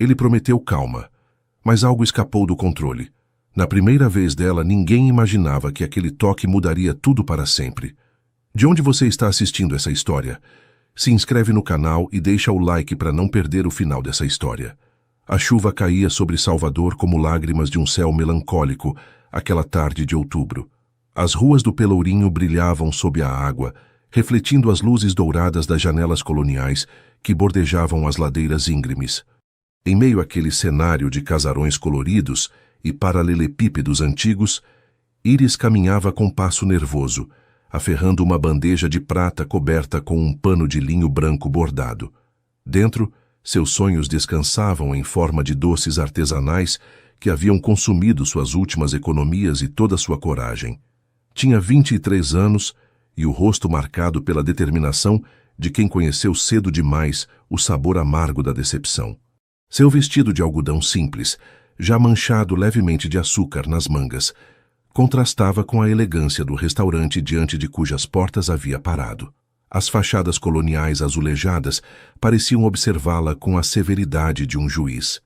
Ele prometeu calma, mas algo escapou do controle. Na primeira vez dela, ninguém imaginava que aquele toque mudaria tudo para sempre. De onde você está assistindo essa história? Se inscreve no canal e deixa o like para não perder o final dessa história. A chuva caía sobre Salvador como lágrimas de um céu melancólico aquela tarde de outubro. As ruas do Pelourinho brilhavam sob a água, refletindo as luzes douradas das janelas coloniais que bordejavam as ladeiras íngremes. Em meio àquele cenário de casarões coloridos e paralelepípedos antigos, Iris caminhava com passo nervoso, aferrando uma bandeja de prata coberta com um pano de linho branco bordado. Dentro, seus sonhos descansavam em forma de doces artesanais que haviam consumido suas últimas economias e toda sua coragem. Tinha 23 anos e o rosto marcado pela determinação de quem conheceu cedo demais o sabor amargo da decepção. Seu vestido de algodão simples, já manchado levemente de açúcar nas mangas, contrastava com a elegância do restaurante diante de cujas portas havia parado. As fachadas coloniais azulejadas pareciam observá-la com a severidade de um juiz.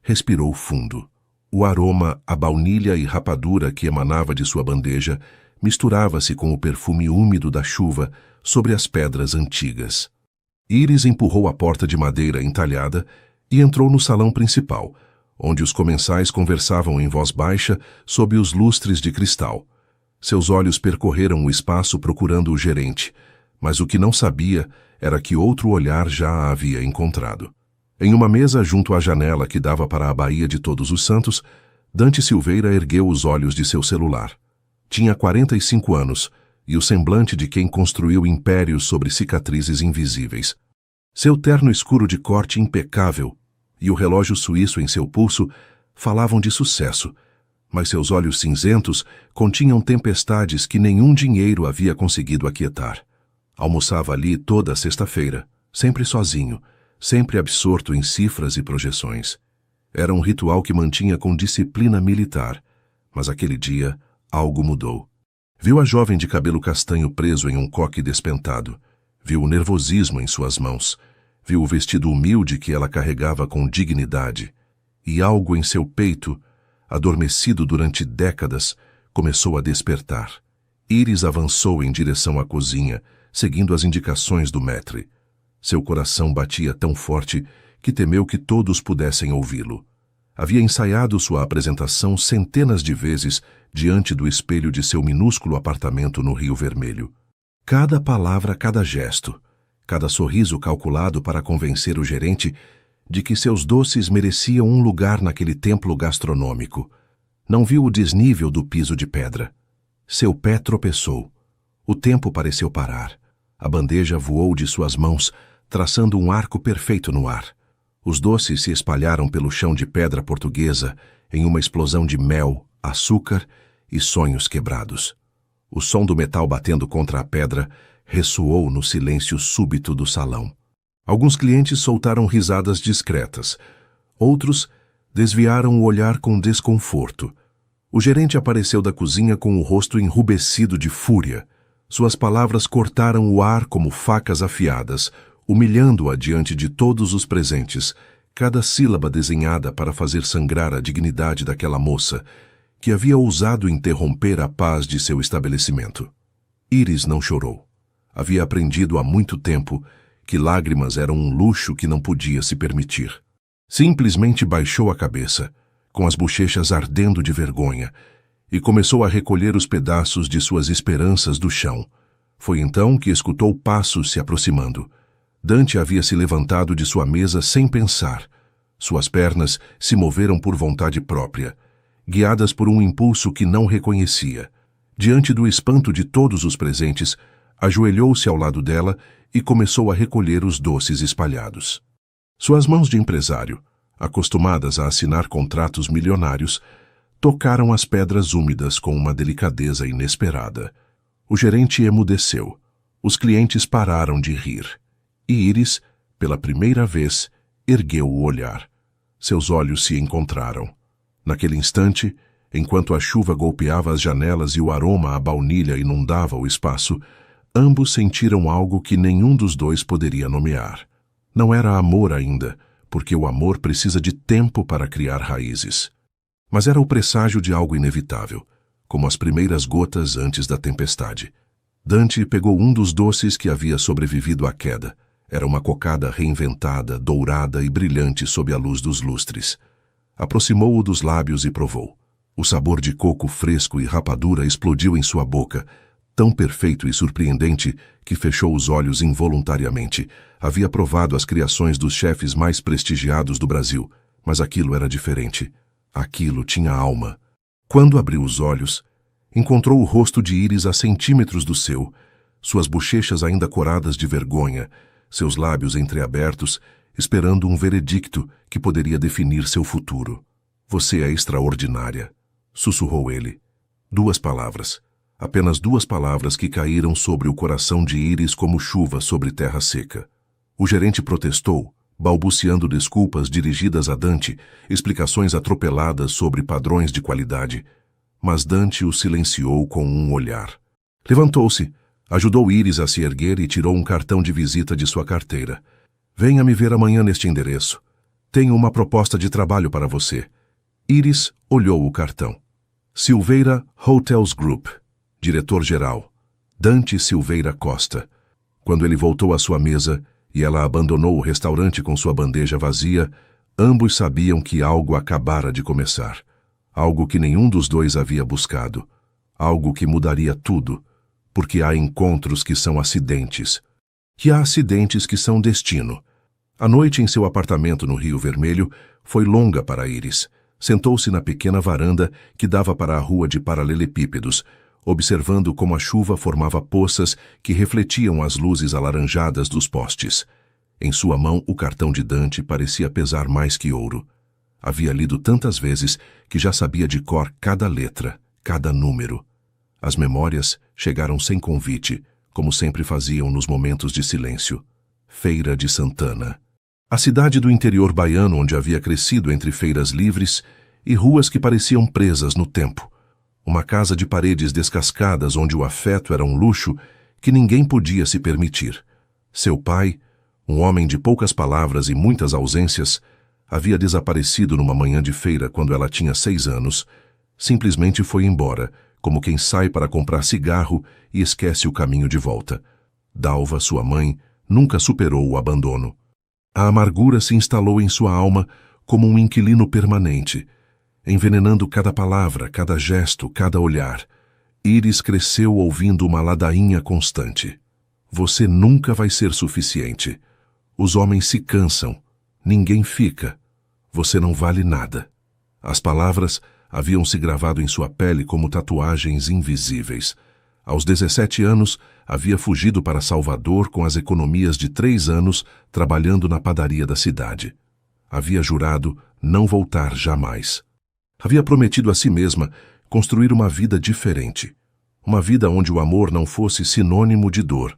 Respirou fundo. O aroma à baunilha e rapadura que emanava de sua bandeja misturava-se com o perfume úmido da chuva sobre as pedras antigas. Iris empurrou a porta de madeira entalhada e entrou no salão principal, onde os comensais conversavam em voz baixa sob os lustres de cristal. Seus olhos percorreram o espaço procurando o gerente, mas o que não sabia era que outro olhar já a havia encontrado. Em uma mesa junto à janela que dava para a Baía de Todos os Santos, Dante Silveira ergueu os olhos de seu celular. Tinha 45 anos e o semblante de quem construiu impérios sobre cicatrizes invisíveis. Seu terno escuro de corte impecável e o relógio suíço em seu pulso falavam de sucesso, mas seus olhos cinzentos continham tempestades que nenhum dinheiro havia conseguido aquietar. Almoçava ali toda a sexta-feira, sempre sozinho, sempre absorto em cifras e projeções. Era um ritual que mantinha com disciplina militar, mas aquele dia algo mudou. Viu a jovem de cabelo castanho preso em um coque despentado, viu o nervosismo em suas mãos, viu o vestido humilde que ela carregava com dignidade, e algo em seu peito, adormecido durante décadas, começou a despertar. Iris avançou em direção à cozinha, seguindo as indicações do maître. Seu coração batia tão forte que temeu que todos pudessem ouvi-lo. Havia ensaiado sua apresentação centenas de vezes diante do espelho de seu minúsculo apartamento no Rio Vermelho. Cada palavra, cada gesto, cada sorriso calculado para convencer o gerente de que seus doces mereciam um lugar naquele templo gastronômico. Não viu o desnível do piso de pedra. Seu pé tropeçou. O tempo pareceu parar. A bandeja voou de suas mãos, traçando um arco perfeito no ar. Os doces se espalharam pelo chão de pedra portuguesa em uma explosão de mel, açúcar e sonhos quebrados. O som do metal batendo contra a pedra ressoou no silêncio súbito do salão. Alguns clientes soltaram risadas discretas. Outros desviaram o olhar com desconforto. O gerente apareceu da cozinha com o rosto enrubescido de fúria. Suas palavras cortaram o ar como facas afiadas, humilhando-a diante de todos os presentes, cada sílaba desenhada para fazer sangrar a dignidade daquela moça, que havia ousado interromper a paz de seu estabelecimento. Iris não chorou. Havia aprendido há muito tempo que lágrimas eram um luxo que não podia se permitir. Simplesmente baixou a cabeça, com as bochechas ardendo de vergonha, e começou a recolher os pedaços de suas esperanças do chão. Foi então que escutou passos se aproximando. Dante havia se levantado de sua mesa sem pensar. Suas pernas se moveram por vontade própria, guiadas por um impulso que não reconhecia. Diante do espanto de todos os presentes, ajoelhou-se ao lado dela e começou a recolher os doces espalhados. Suas mãos de empresário, acostumadas a assinar contratos milionários, tocaram as pedras úmidas com uma delicadeza inesperada. O gerente emudeceu. Os clientes pararam de rir. E Iris, pela primeira vez, ergueu o olhar. Seus olhos se encontraram. Naquele instante, enquanto a chuva golpeava as janelas e o aroma à baunilha inundava o espaço, ambos sentiram algo que nenhum dos dois poderia nomear. Não era amor ainda, porque o amor precisa de tempo para criar raízes. Mas era o presságio de algo inevitável, como as primeiras gotas antes da tempestade. Dante pegou um dos doces que havia sobrevivido à queda. Era uma cocada reinventada, dourada e brilhante sob a luz dos lustres. Aproximou-o dos lábios e provou. O sabor de coco fresco e rapadura explodiu em sua boca, tão perfeito e surpreendente que fechou os olhos involuntariamente. Havia provado as criações dos chefes mais prestigiados do Brasil, mas aquilo era diferente. Aquilo tinha alma. Quando abriu os olhos, encontrou o rosto de Íris a centímetros do seu, suas bochechas ainda coradas de vergonha, seus lábios entreabertos, esperando um veredicto que poderia definir seu futuro. Você é extraordinária, sussurrou ele. 2 palavras. Apenas 2 palavras que caíram sobre o coração de Íris como chuva sobre terra seca. O gerente protestou, balbuciando desculpas dirigidas a Dante, explicações atropeladas sobre padrões de qualidade, mas Dante o silenciou com um olhar. Levantou-se, ajudou Íris a se erguer e tirou um cartão de visita de sua carteira. Venha me ver amanhã neste endereço. Tenho uma proposta de trabalho para você. Íris olhou o cartão. Silveira Hotels Group, diretor-geral. Dante Silveira Costa. Quando ele voltou à sua mesa e ela abandonou o restaurante com sua bandeja vazia, ambos sabiam que algo acabara de começar. Algo que nenhum dos dois havia buscado. Algo que mudaria tudo, porque há encontros que são acidentes. E há acidentes que são destino. A noite em seu apartamento no Rio Vermelho foi longa para Íris. Sentou-se na pequena varanda que dava para a rua de paralelepípedos, observando como a chuva formava poças que refletiam as luzes alaranjadas dos postes. Em sua mão, o cartão de Dante parecia pesar mais que ouro. Havia lido tantas vezes que já sabia de cor cada letra, cada número. As memórias chegaram sem convite, como sempre faziam nos momentos de silêncio. Feira de Santana. A cidade do interior baiano onde havia crescido entre feiras livres e ruas que pareciam presas no tempo. Uma casa de paredes descascadas onde o afeto era um luxo que ninguém podia se permitir. Seu pai, um homem de poucas palavras e muitas ausências, havia desaparecido numa manhã de feira quando ela tinha 6 anos. Simplesmente foi embora, como quem sai para comprar cigarro e esquece o caminho de volta. Dalva, sua mãe, nunca superou o abandono. A amargura se instalou em sua alma como um inquilino permanente, envenenando cada palavra, cada gesto, cada olhar. Íris cresceu ouvindo uma ladainha constante. Você nunca vai ser suficiente. Os homens se cansam. Ninguém fica. Você não vale nada. As palavras haviam se gravado em sua pele como tatuagens invisíveis. Aos 17 anos, havia fugido para Salvador com as economias de 3 anos trabalhando na padaria da cidade. Havia jurado não voltar jamais. Havia prometido a si mesma construir uma vida diferente. Uma vida onde o amor não fosse sinônimo de dor,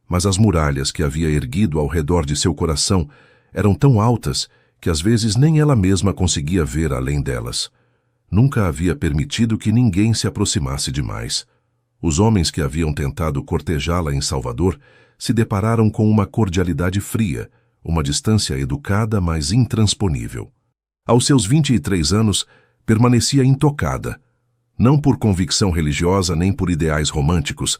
mas as muralhas que havia erguido ao redor de seu coração eram tão altas que às vezes nem ela mesma conseguia ver além delas. Nunca havia permitido que ninguém se aproximasse demais. Os homens que haviam tentado cortejá-la em Salvador se depararam com uma cordialidade fria, uma distância educada, mas intransponível. Aos seus 23 anos, permanecia intocada, não por convicção religiosa nem por ideais românticos,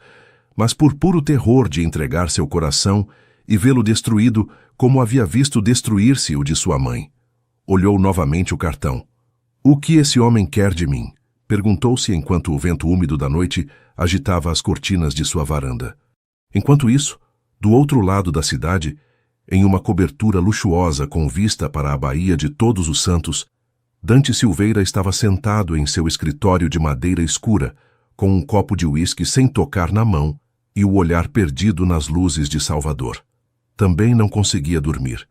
mas por puro terror de entregar seu coração e vê-lo destruído como havia visto destruir-se o de sua mãe. Olhou novamente o cartão. O que esse homem quer de mim? Perguntou-se enquanto o vento úmido da noite agitava as cortinas de sua varanda. Enquanto isso, do outro lado da cidade, em uma cobertura luxuosa com vista para a Baía de Todos os Santos, Dante Silveira estava sentado em seu escritório de madeira escura, com um copo de uísque sem tocar na mão e o olhar perdido nas luzes de Salvador. Também não conseguia dormir.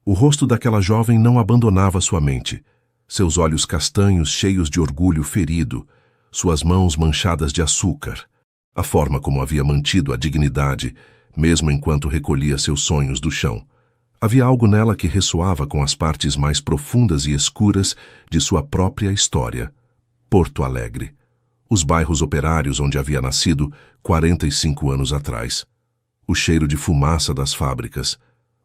O rosto daquela jovem não abandonava sua mente. Seus olhos castanhos cheios de orgulho ferido, suas mãos manchadas de açúcar, a forma como havia mantido a dignidade, mesmo enquanto recolhia seus sonhos do chão. Havia algo nela que ressoava com as partes mais profundas e escuras de sua própria história. Porto Alegre. Os bairros operários onde havia nascido 45 anos atrás. O cheiro de fumaça das fábricas.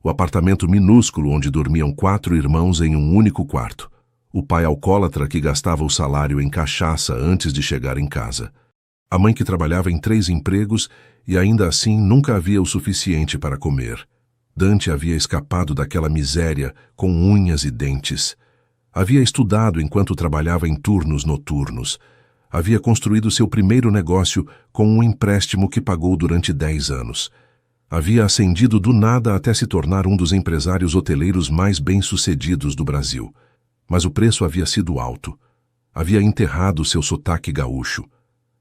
O apartamento minúsculo onde dormiam 4 irmãos em um único quarto. O pai alcoólatra que gastava o salário em cachaça antes de chegar em casa. A mãe que trabalhava em 3 empregos e ainda assim nunca havia o suficiente para comer. Dante havia escapado daquela miséria com unhas e dentes. Havia estudado enquanto trabalhava em turnos noturnos. Havia construído seu primeiro negócio com um empréstimo que pagou durante 10 anos. Havia ascendido do nada até se tornar um dos empresários hoteleiros mais bem-sucedidos do Brasil. Mas o preço havia sido alto. Havia enterrado seu sotaque gaúcho.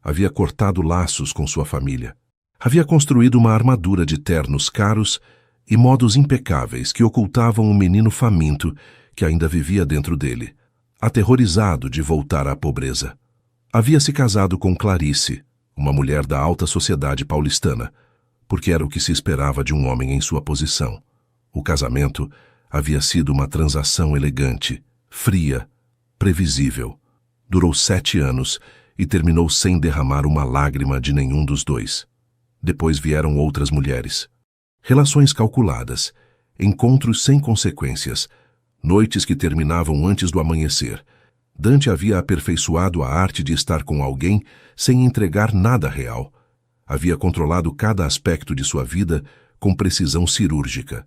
Havia cortado laços com sua família. Havia construído uma armadura de ternos caros e modos impecáveis que ocultavam um menino faminto que ainda vivia dentro dele, aterrorizado de voltar à pobreza. Havia se casado com Clarice, uma mulher da alta sociedade paulistana, porque era o que se esperava de um homem em sua posição. O casamento havia sido uma transação elegante, fria, previsível. Durou 7 anos e terminou sem derramar uma lágrima de nenhum dos dois. Depois vieram outras mulheres. Relações calculadas, encontros sem consequências, noites que terminavam antes do amanhecer. Dante havia aperfeiçoado a arte de estar com alguém sem entregar nada real. Havia controlado cada aspecto de sua vida com precisão cirúrgica.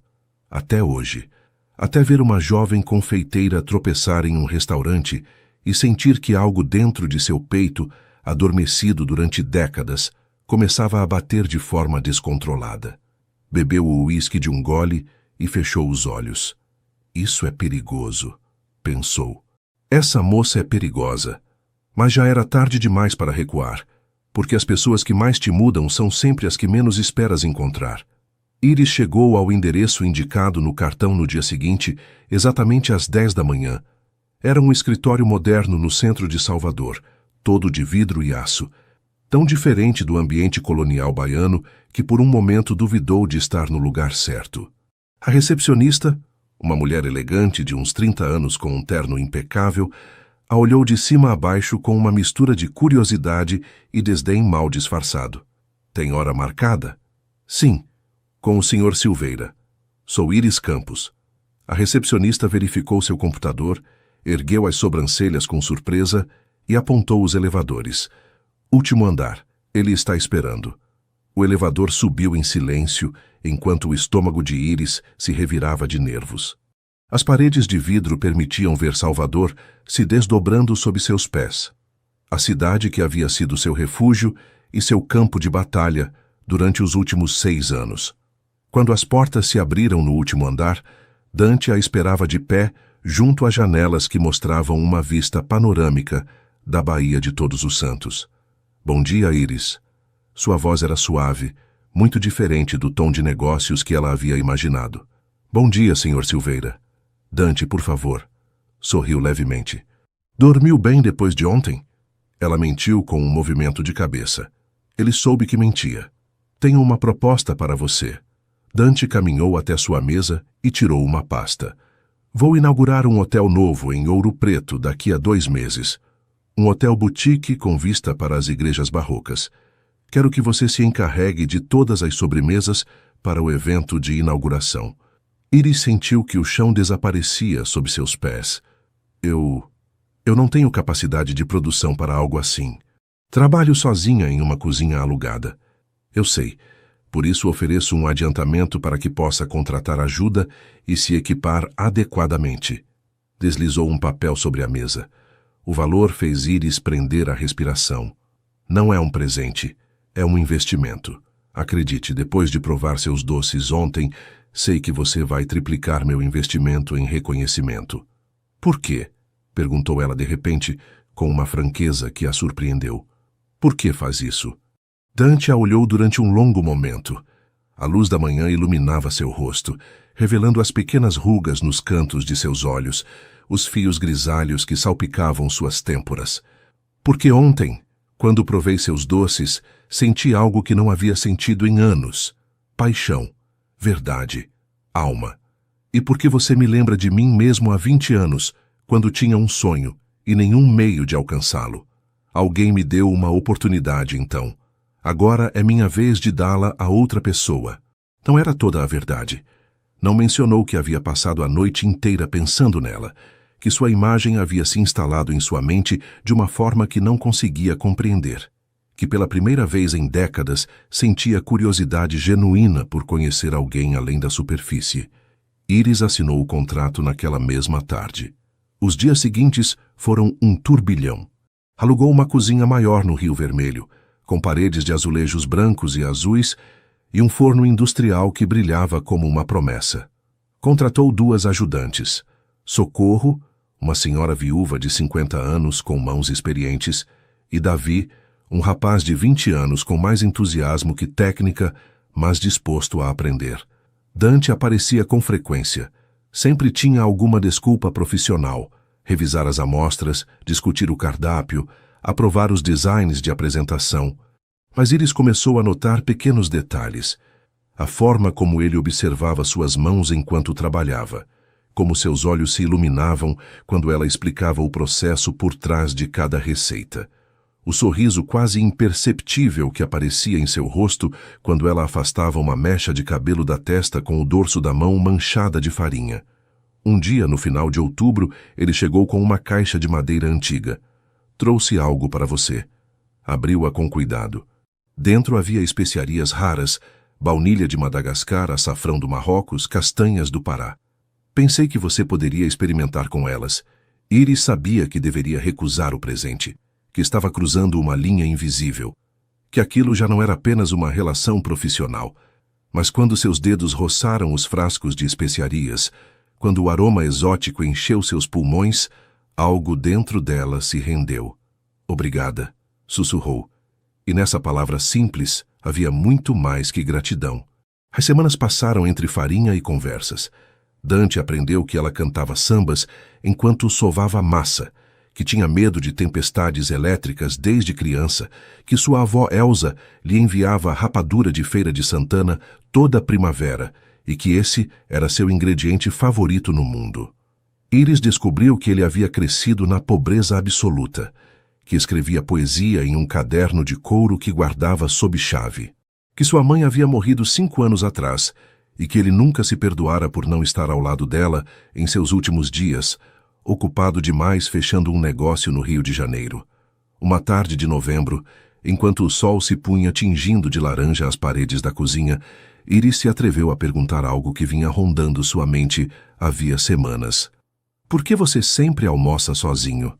Até hoje. Até ver uma jovem confeiteira tropeçar em um restaurante e sentir que algo dentro de seu peito, adormecido durante décadas, começava a bater de forma descontrolada. Bebeu o uísque de um gole e fechou os olhos. Isso é perigoso, pensou. Essa moça é perigosa. Mas já era tarde demais para recuar, porque as pessoas que mais te mudam são sempre as que menos esperas encontrar. Iris chegou ao endereço indicado no cartão no dia seguinte, exatamente às 10 da manhã. Era um escritório moderno no centro de Salvador, todo de vidro e aço, tão diferente do ambiente colonial baiano que por um momento duvidou de estar no lugar certo. A recepcionista, uma mulher elegante de uns 30 anos com um terno impecável, a olhou de cima a baixo com uma mistura de curiosidade e desdém mal disfarçado. Tem hora marcada? Sim, com o Sr. Silveira. Sou Iris Campos. A recepcionista verificou seu computador, ergueu as sobrancelhas com surpresa e apontou os elevadores. Último andar. Ele está esperando. O elevador subiu em silêncio, enquanto o estômago de Iris se revirava de nervos. As paredes de vidro permitiam ver Salvador se desdobrando sob seus pés. A cidade que havia sido seu refúgio e seu campo de batalha durante os últimos 6 anos. Quando as portas se abriram no último andar, Dante a esperava de pé junto às janelas que mostravam uma vista panorâmica da Baía de Todos os Santos. Bom dia, Iris. Sua voz era suave, muito diferente do tom de negócios que ela havia imaginado. Bom dia, Sr. Silveira. Dante, por favor. Sorriu levemente. Dormiu bem depois de ontem? Ela mentiu com um movimento de cabeça. Ele soube que mentia. Tenho uma proposta para você. Dante caminhou até sua mesa e tirou uma pasta. Vou inaugurar um hotel novo em Ouro Preto daqui a 2 meses. Um hotel boutique com vista para as igrejas barrocas. Quero que você se encarregue de todas as sobremesas para o evento de inauguração. Iris sentiu que o chão desaparecia sob seus pés. Eu não tenho capacidade de produção para algo assim. Trabalho sozinha em uma cozinha alugada. Eu sei. Por isso ofereço um adiantamento para que possa contratar ajuda e se equipar adequadamente. Deslizou um papel sobre a mesa. O valor fez Iris prender a respiração. Não é um presente, é um investimento. Acredite, depois de provar seus doces ontem, sei que você vai triplicar meu investimento em reconhecimento. Por quê? Perguntou ela de repente, com uma franqueza que a surpreendeu. Por que faz isso? Dante a olhou durante um longo momento. A luz da manhã iluminava seu rosto, revelando as pequenas rugas nos cantos de seus olhos, os fios grisalhos que salpicavam suas têmporas. Porque ontem, quando provei seus doces, senti algo que não havia sentido em anos. Paixão, verdade, alma. E porque você me lembra de mim mesmo há 20 anos, quando tinha um sonho e nenhum meio de alcançá-lo. Alguém me deu uma oportunidade, então. Agora é minha vez de dá-la a outra pessoa. Não era toda a verdade. Não mencionou que havia passado a noite inteira pensando nela, que sua imagem havia se instalado em sua mente de uma forma que não conseguia compreender, que pela primeira vez em décadas sentia curiosidade genuína por conhecer alguém além da superfície. Iris assinou o contrato naquela mesma tarde. Os dias seguintes foram um turbilhão. Alugou uma cozinha maior no Rio Vermelho, com paredes de azulejos brancos e azuis e um forno industrial que brilhava como uma promessa. Contratou 2 ajudantes, Socorro, uma senhora viúva de 50 anos com mãos experientes, e Davi, um rapaz de 20 anos com mais entusiasmo que técnica, mas disposto a aprender. Dante aparecia com frequência. Sempre tinha alguma desculpa profissional: revisar as amostras, discutir o cardápio, aprovar os designs de apresentação. Mas Iris começou a notar pequenos detalhes. A forma como ele observava suas mãos enquanto trabalhava, como seus olhos se iluminavam quando ela explicava o processo por trás de cada receita. O sorriso quase imperceptível que aparecia em seu rosto quando ela afastava uma mecha de cabelo da testa com o dorso da mão manchada de farinha. Um dia, no final de outubro, ele chegou com uma caixa de madeira antiga. Trouxe algo para você. Abriu-a com cuidado. Dentro havia especiarias raras, baunilha de Madagascar, açafrão do Marrocos, castanhas do Pará. Pensei que você poderia experimentar com elas. Iris sabia que deveria recusar o presente, que estava cruzando uma linha invisível, que aquilo já não era apenas uma relação profissional. Mas quando seus dedos roçaram os frascos de especiarias, quando o aroma exótico encheu seus pulmões, algo dentro dela se rendeu. Obrigada, sussurrou. E nessa palavra simples havia muito mais que gratidão. As semanas passaram entre farinha e conversas. Dante aprendeu que ela cantava sambas enquanto sovava massa, que tinha medo de tempestades elétricas desde criança, que sua avó Elsa lhe enviava rapadura de Feira de Santana toda a primavera e que esse era seu ingrediente favorito no mundo. Iris descobriu que ele havia crescido na pobreza absoluta, que escrevia poesia em um caderno de couro que guardava sob chave, que sua mãe havia morrido 5 anos atrás e que ele nunca se perdoara por não estar ao lado dela em seus últimos dias, ocupado demais fechando um negócio no Rio de Janeiro. Uma tarde de novembro, enquanto o sol se punha tingindo de laranja as paredes da cozinha, Iris se atreveu a perguntar algo que vinha rondando sua mente havia semanas. Por que você sempre almoça sozinho?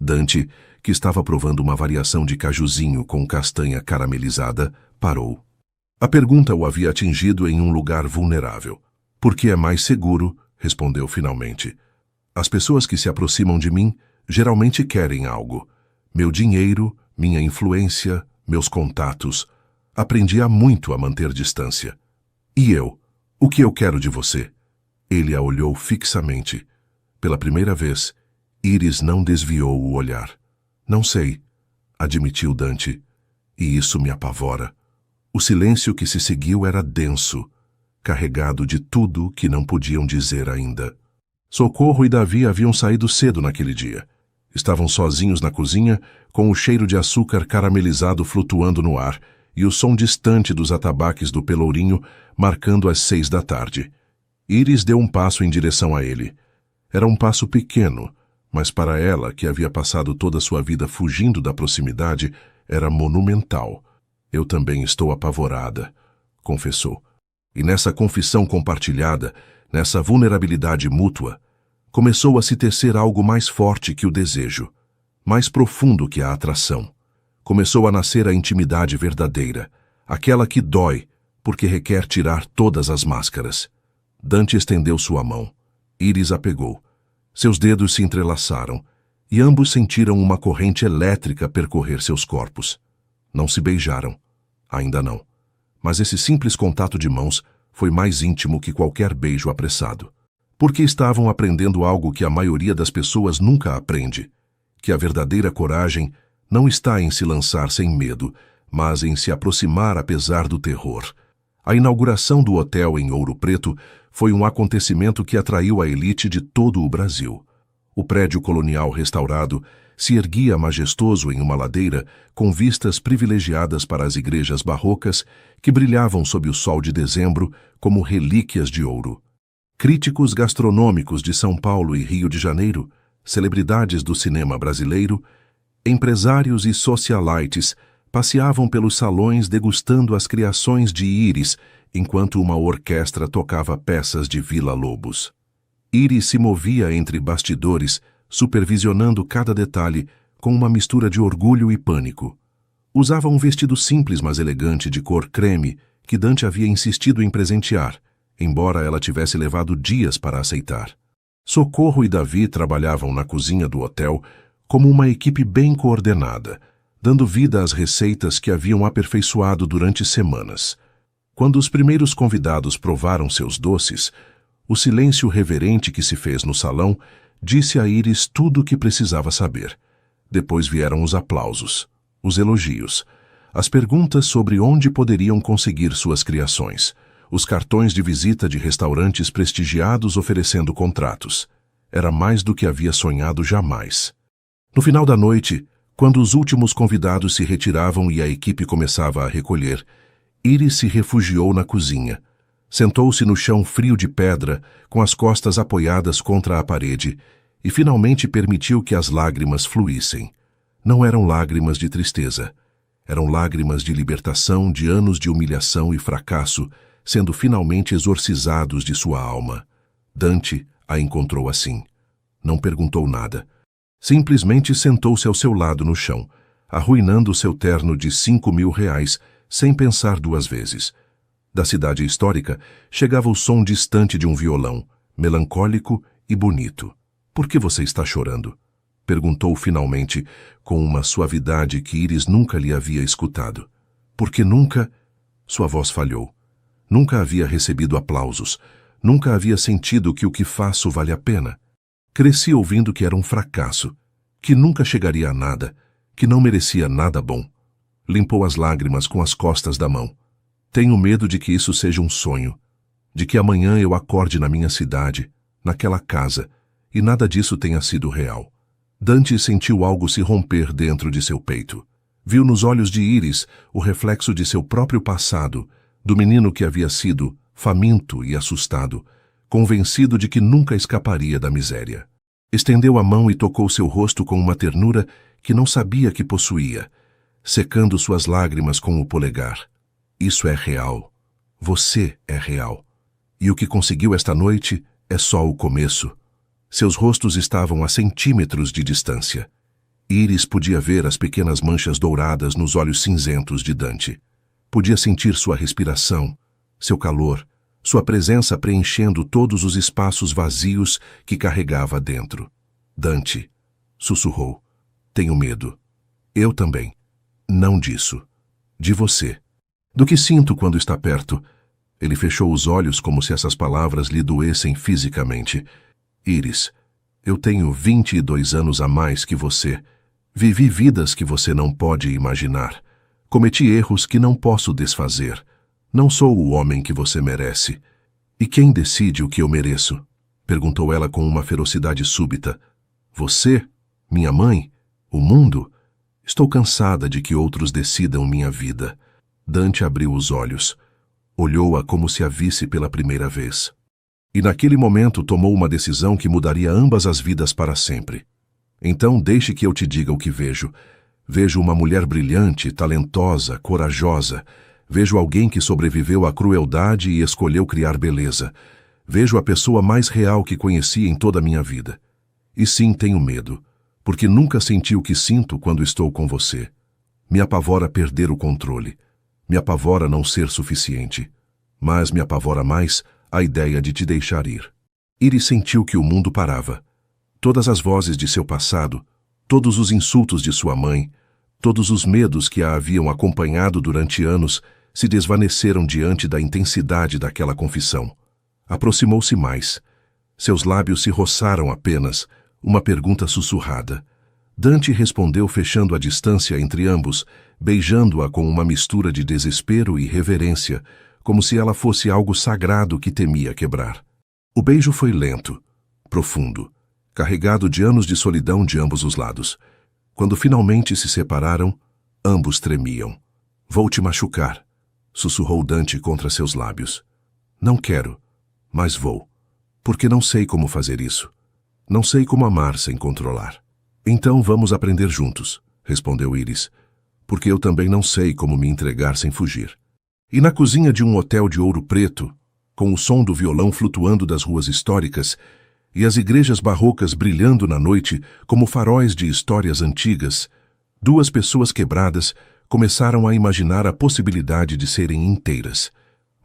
Dante, que estava provando uma variação de cajuzinho com castanha caramelizada, parou. A pergunta o havia atingido em um lugar vulnerável. Porque é mais seguro, respondeu finalmente. As pessoas que se aproximam de mim geralmente querem algo. Meu dinheiro, minha influência, meus contatos. Aprendi há muito a manter distância. E eu? O que eu quero de você? Ele a olhou fixamente. Pela primeira vez, Iris não desviou o olhar. Não sei, admitiu Dante. E isso me apavora. O silêncio que se seguiu era denso, carregado de tudo que não podiam dizer ainda. Socorro e Davi haviam saído cedo naquele dia. Estavam sozinhos na cozinha, com o cheiro de açúcar caramelizado flutuando no ar e o som distante dos atabaques do pelourinho marcando as 6 da tarde. Iris deu um passo em direção a ele. Era um passo pequeno, mas para ela, que havia passado toda a sua vida fugindo da proximidade, era monumental. Eu também estou apavorada, confessou. E nessa confissão compartilhada, nessa vulnerabilidade mútua, começou a se tecer algo mais forte que o desejo, mais profundo que a atração. Começou a nascer a intimidade verdadeira, aquela que dói, porque requer tirar todas as máscaras. Dante estendeu sua mão. Iris a pegou. Seus dedos se entrelaçaram, e ambos sentiram uma corrente elétrica percorrer seus corpos. Não se beijaram. Ainda não. Mas esse simples contato de mãos foi mais íntimo que qualquer beijo apressado. Porque estavam aprendendo algo que a maioria das pessoas nunca aprende, que a verdadeira coragem não está em se lançar sem medo, mas em se aproximar apesar do terror. A inauguração do hotel em Ouro Preto foi um acontecimento que atraiu a elite de todo o Brasil. O prédio colonial restaurado se erguia majestoso em uma ladeira com vistas privilegiadas para as igrejas barrocas que brilhavam sob o sol de dezembro como relíquias de ouro. Críticos gastronômicos de São Paulo e Rio de Janeiro, celebridades do cinema brasileiro, empresários e socialites passeavam pelos salões degustando as criações de Iris, enquanto uma orquestra tocava peças de Villa-Lobos. Iris se movia entre bastidores, supervisionando cada detalhe, com uma mistura de orgulho e pânico. Usava um vestido simples, mas elegante, de cor creme, que Dante havia insistido em presentear, embora ela tivesse levado dias para aceitar. Socorro e Davi trabalhavam na cozinha do hotel como uma equipe bem coordenada, dando vida às receitas que haviam aperfeiçoado durante semanas. Quando os primeiros convidados provaram seus doces, o silêncio reverente que se fez no salão disse a Iris tudo o que precisava saber. Depois vieram os aplausos, os elogios, as perguntas sobre onde poderiam conseguir suas criações, os cartões de visita de restaurantes prestigiados oferecendo contratos. Era mais do que havia sonhado jamais. No final da noite, quando os últimos convidados se retiravam e a equipe começava a recolher, Iris se refugiou na cozinha. Sentou-se no chão frio de pedra, com as costas apoiadas contra a parede, e finalmente permitiu que as lágrimas fluíssem. Não eram lágrimas de tristeza. Eram lágrimas de libertação de anos de humilhação e fracasso, sendo finalmente exorcizados de sua alma. Dante a encontrou assim. Não perguntou nada. Simplesmente sentou-se ao seu lado no chão, arruinando seu terno de R$ 5.000, sem pensar duas vezes. Da cidade histórica chegava o som distante de um violão, melancólico e bonito. "Por que você está chorando?" perguntou finalmente, com uma suavidade que Iris nunca lhe havia escutado. Porque nunca... Sua voz falhou. Nunca havia recebido aplausos. Nunca havia sentido que o que faço vale a pena. Cresci ouvindo que era um fracasso, que nunca chegaria a nada, que não merecia nada bom. Limpou as lágrimas com as costas da mão. Tenho medo de que isso seja um sonho, de que amanhã eu acorde na minha cidade, naquela casa, e nada disso tenha sido real. Dante sentiu algo se romper dentro de seu peito. Viu nos olhos de Iris o reflexo de seu próprio passado, do menino que havia sido faminto e assustado, convencido de que nunca escaparia da miséria. Estendeu a mão e tocou seu rosto com uma ternura que não sabia que possuía, secando suas lágrimas com o polegar. Isso é real. Você é real. E o que conseguiu esta noite é só o começo. Seus rostos estavam a centímetros de distância. Iris podia ver as pequenas manchas douradas nos olhos cinzentos de Dante. Podia sentir sua respiração, seu calor, sua presença preenchendo todos os espaços vazios que carregava dentro. "Dante", sussurrou, "tenho medo." "Eu também." "Não disso. De você." "Do que sinto quando está perto." Ele fechou os olhos como se essas palavras lhe doessem fisicamente. "Iris, eu tenho 22 anos a mais que você. Vivi vidas que você não pode imaginar. Cometi erros que não posso desfazer. Não sou o homem que você merece." "E quem decide o que eu mereço?" perguntou ela com uma ferocidade súbita. "Você? Minha mãe? O mundo? Estou cansada de que outros decidam minha vida." Dante abriu os olhos. Olhou-a como se a visse pela primeira vez. E naquele momento tomou uma decisão que mudaria ambas as vidas para sempre. "Então deixe que eu te diga o que vejo. Vejo uma mulher brilhante, talentosa, corajosa. Vejo alguém que sobreviveu à crueldade e escolheu criar beleza. Vejo a pessoa mais real que conheci em toda a minha vida. E sim, tenho medo, porque nunca senti o que sinto quando estou com você. Me apavora perder o controle. Me apavora não ser suficiente. Mas me apavora mais a ideia de te deixar ir." Iris sentiu que o mundo parava. Todas as vozes de seu passado, todos os insultos de sua mãe, todos os medos que a haviam acompanhado durante anos se desvaneceram diante da intensidade daquela confissão. Aproximou-se mais. Seus lábios se roçaram apenas, uma pergunta sussurrada. Dante respondeu fechando a distância entre ambos, beijando-a com uma mistura de desespero e reverência, como se ela fosse algo sagrado que temia quebrar. O beijo foi lento, profundo, carregado de anos de solidão de ambos os lados. Quando finalmente se separaram, ambos tremiam. "Vou te machucar", sussurrou Dante contra seus lábios. "Não quero, mas vou." Porque não sei como fazer isso. Não sei como amar sem controlar. Então vamos aprender juntos, respondeu Iris. Porque eu também não sei como me entregar sem fugir. E na cozinha de um hotel de Ouro Preto, com o som do violão flutuando das ruas históricas e as igrejas barrocas brilhando na noite como faróis de histórias antigas, duas pessoas quebradas começaram a imaginar a possibilidade de serem inteiras.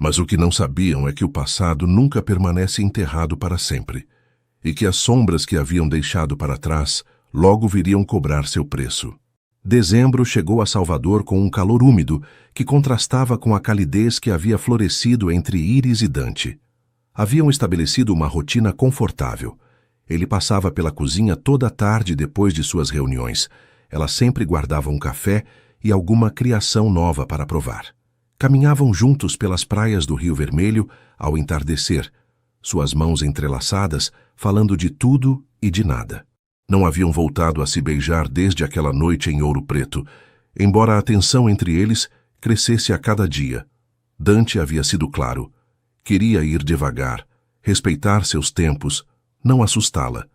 Mas o que não sabiam é que o passado nunca permanece enterrado para sempre, e que as sombras que haviam deixado para trás logo viriam cobrar seu preço. Dezembro chegou a Salvador com um calor úmido que contrastava com a calidez que havia florescido entre Iris e Dante. Haviam estabelecido uma rotina confortável. Ele passava pela cozinha toda a tarde depois de suas reuniões. Ela sempre guardava um café e alguma criação nova para provar. Caminhavam juntos pelas praias do Rio Vermelho ao entardecer, suas mãos entrelaçadas, falando de tudo e de nada. Não haviam voltado a se beijar desde aquela noite em Ouro Preto, embora a tensão entre eles crescesse a cada dia. Dante havia sido claro. Queria ir devagar, respeitar seus tempos, não assustá-la.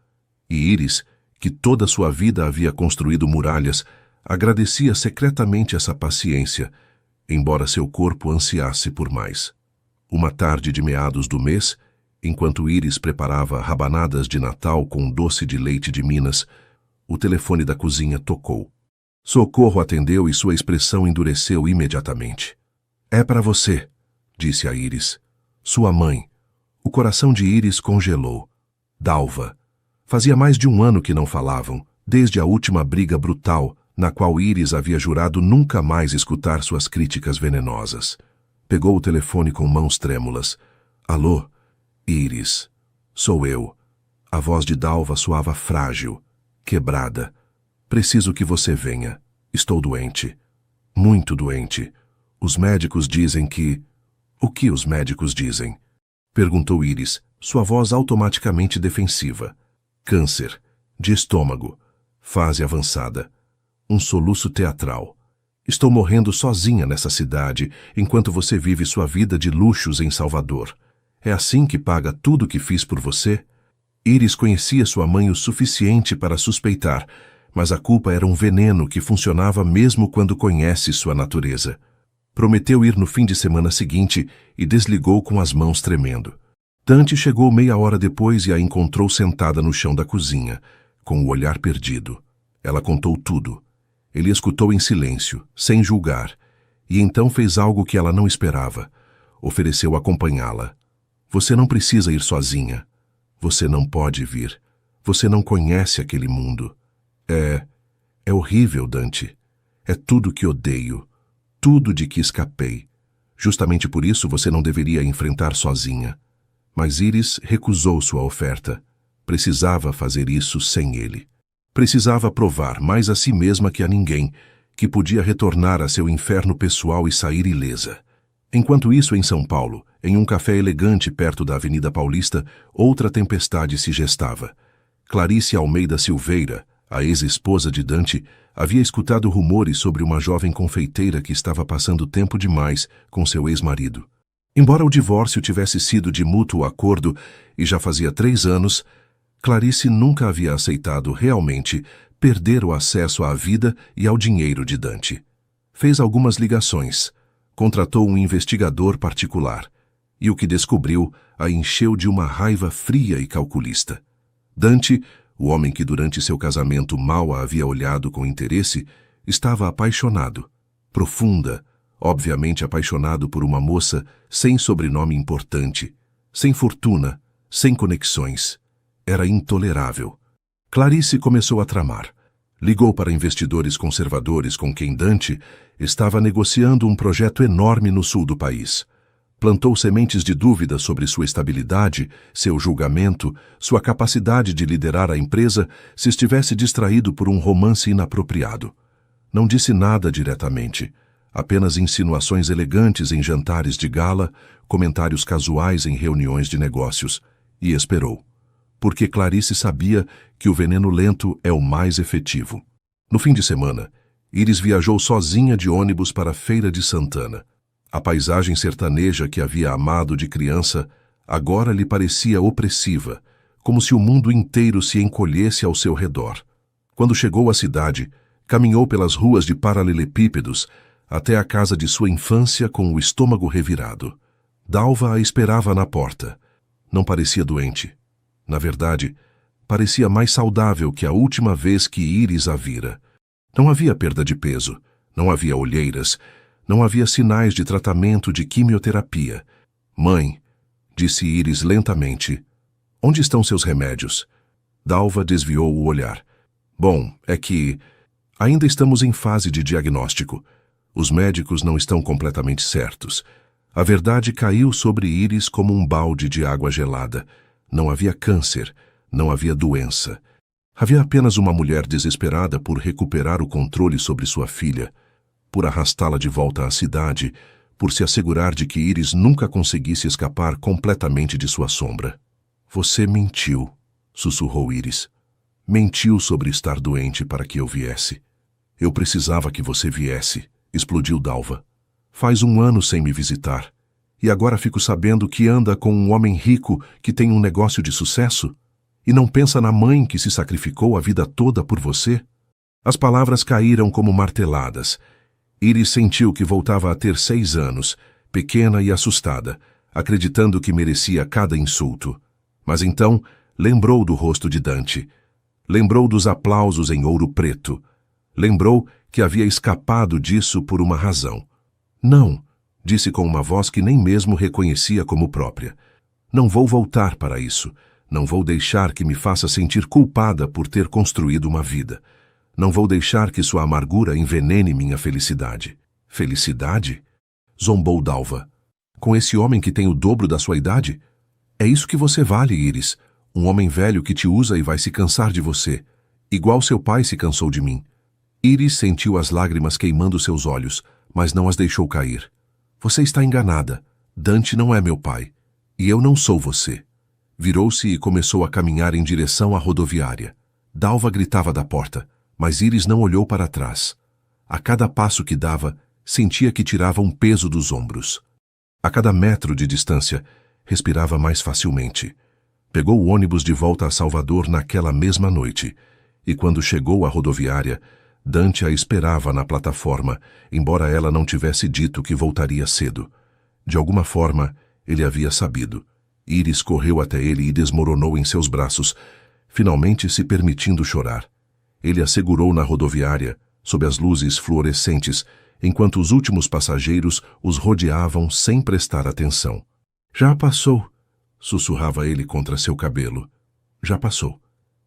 E Iris, que toda sua vida havia construído muralhas, agradecia secretamente essa paciência, embora seu corpo ansiasse por mais. Uma tarde de meados do mês, enquanto Iris preparava rabanadas de Natal com doce de leite de Minas, o telefone da cozinha tocou. Socorro atendeu e sua expressão endureceu imediatamente. É para você, disse a Iris. Sua mãe. O coração de Iris congelou. Dalva. Fazia mais de um ano que não falavam, desde a última briga brutal, na qual Iris havia jurado nunca mais escutar suas críticas venenosas. Pegou o telefone com mãos trêmulas. Alô? Iris. Sou eu. A voz de Dalva soava frágil, quebrada. Preciso que você venha. Estou doente. Muito doente. Os médicos dizem que... O que os médicos dizem? Perguntou Iris, sua voz automaticamente defensiva. Câncer. De estômago. Fase avançada. Um soluço teatral. Estou morrendo sozinha nessa cidade, enquanto você vive sua vida de luxos em Salvador. É assim que paga tudo que fiz por você? Iris conhecia sua mãe o suficiente para suspeitar, mas a culpa era um veneno que funcionava mesmo quando conhece sua natureza. Prometeu ir no fim de semana seguinte e desligou com as mãos tremendo. Dante chegou meia hora depois e a encontrou sentada no chão da cozinha, com o olhar perdido. Ela contou tudo. Ele escutou em silêncio, sem julgar, e então fez algo que ela não esperava. Ofereceu acompanhá-la. Você não precisa ir sozinha. Você não pode vir. Você não conhece aquele mundo. É horrível, Dante. É tudo que odeio. Tudo de que escapei. Justamente por isso você não deveria enfrentar sozinha. Mas Iris recusou sua oferta. Precisava fazer isso sem ele. Precisava provar mais a si mesma que a ninguém que podia retornar a seu inferno pessoal e sair ilesa. Enquanto isso, em São Paulo, em um café elegante perto da Avenida Paulista, outra tempestade se gestava. Clarice Almeida Silveira, a ex-esposa de Dante, havia escutado rumores sobre uma jovem confeiteira que estava passando tempo demais com seu ex-marido. Embora o divórcio tivesse sido de mútuo acordo e já fazia 3 anos, Clarice nunca havia aceitado realmente perder o acesso à vida e ao dinheiro de Dante. Fez algumas ligações, contratou um investigador particular, e o que descobriu a encheu de uma raiva fria e calculista. Dante, o homem que durante seu casamento mal a havia olhado com interesse, estava apaixonado, profunda, obviamente apaixonado por uma moça sem sobrenome importante, sem fortuna, sem conexões. Era intolerável. Clarice começou a tramar. Ligou para investidores conservadores com quem Dante estava negociando um projeto enorme no sul do país. Plantou sementes de dúvida sobre sua estabilidade, seu julgamento, sua capacidade de liderar a empresa se estivesse distraído por um romance inapropriado. Não disse nada diretamente, apenas insinuações elegantes em jantares de gala, comentários casuais em reuniões de negócios, e esperou. Porque Clarice sabia que o veneno lento é o mais efetivo. No fim de semana, Iris viajou sozinha de ônibus para a Feira de Santana. A paisagem sertaneja que havia amado de criança agora lhe parecia opressiva, como se o mundo inteiro se encolhesse ao seu redor. Quando chegou à cidade, caminhou pelas ruas de paralelepípedos até a casa de sua infância com o estômago revirado. Dalva a esperava na porta. Não parecia doente. Na verdade, parecia mais saudável que a última vez que Iris a vira. Não havia perda de peso, não havia olheiras, não havia sinais de tratamento de quimioterapia. Mãe, disse Iris lentamente, onde estão seus remédios? Dalva desviou o olhar. Bom, é que ainda estamos em fase de diagnóstico. Os médicos não estão completamente certos. A verdade caiu sobre Iris como um balde de água gelada. Não havia câncer, não havia doença. Havia apenas uma mulher desesperada por recuperar o controle sobre sua filha, por arrastá-la de volta à cidade, por se assegurar de que Iris nunca conseguisse escapar completamente de sua sombra. Você mentiu, sussurrou Iris. Mentiu sobre estar doente para que eu viesse. Eu precisava que você viesse, explodiu Dalva. Faz 1 ano sem me visitar. E agora fico sabendo que anda com um homem rico que tem um negócio de sucesso? E não pensa na mãe que se sacrificou a vida toda por você? As palavras caíram como marteladas. Iris sentiu que voltava a ter 6 anos, pequena e assustada, acreditando que merecia cada insulto. Mas então lembrou do rosto de Dante. Lembrou dos aplausos em ouro preto. Lembrou que havia escapado disso por uma razão. Não, disse com uma voz que nem mesmo reconhecia como própria. Não vou voltar para isso. Não vou deixar que me faça sentir culpada por ter construído uma vida. Não vou deixar que sua amargura envenene minha felicidade. Felicidade? Zombou Dalva. Com esse homem que tem o dobro da sua idade? É isso que você vale, Iris. Um homem velho que te usa e vai se cansar de você. Igual seu pai se cansou de mim. Iris sentiu as lágrimas queimando seus olhos, mas não as deixou cair. Você está enganada. Dante não é meu pai. E eu não sou você. Virou-se e começou a caminhar em direção à rodoviária. Dalva gritava da porta, mas Iris não olhou para trás. A cada passo que dava, sentia que tirava um peso dos ombros. A cada metro de distância, respirava mais facilmente. Pegou o ônibus de volta a Salvador naquela mesma noite, e quando chegou à rodoviária, Dante a esperava na plataforma, embora ela não tivesse dito que voltaria cedo. De alguma forma, ele havia sabido. Iris correu até ele e desmoronou em seus braços, finalmente se permitindo chorar. Ele a segurou na rodoviária, sob as luzes fluorescentes, enquanto os últimos passageiros os rodeavam sem prestar atenção. Já passou, sussurrava ele contra seu cabelo. Já passou.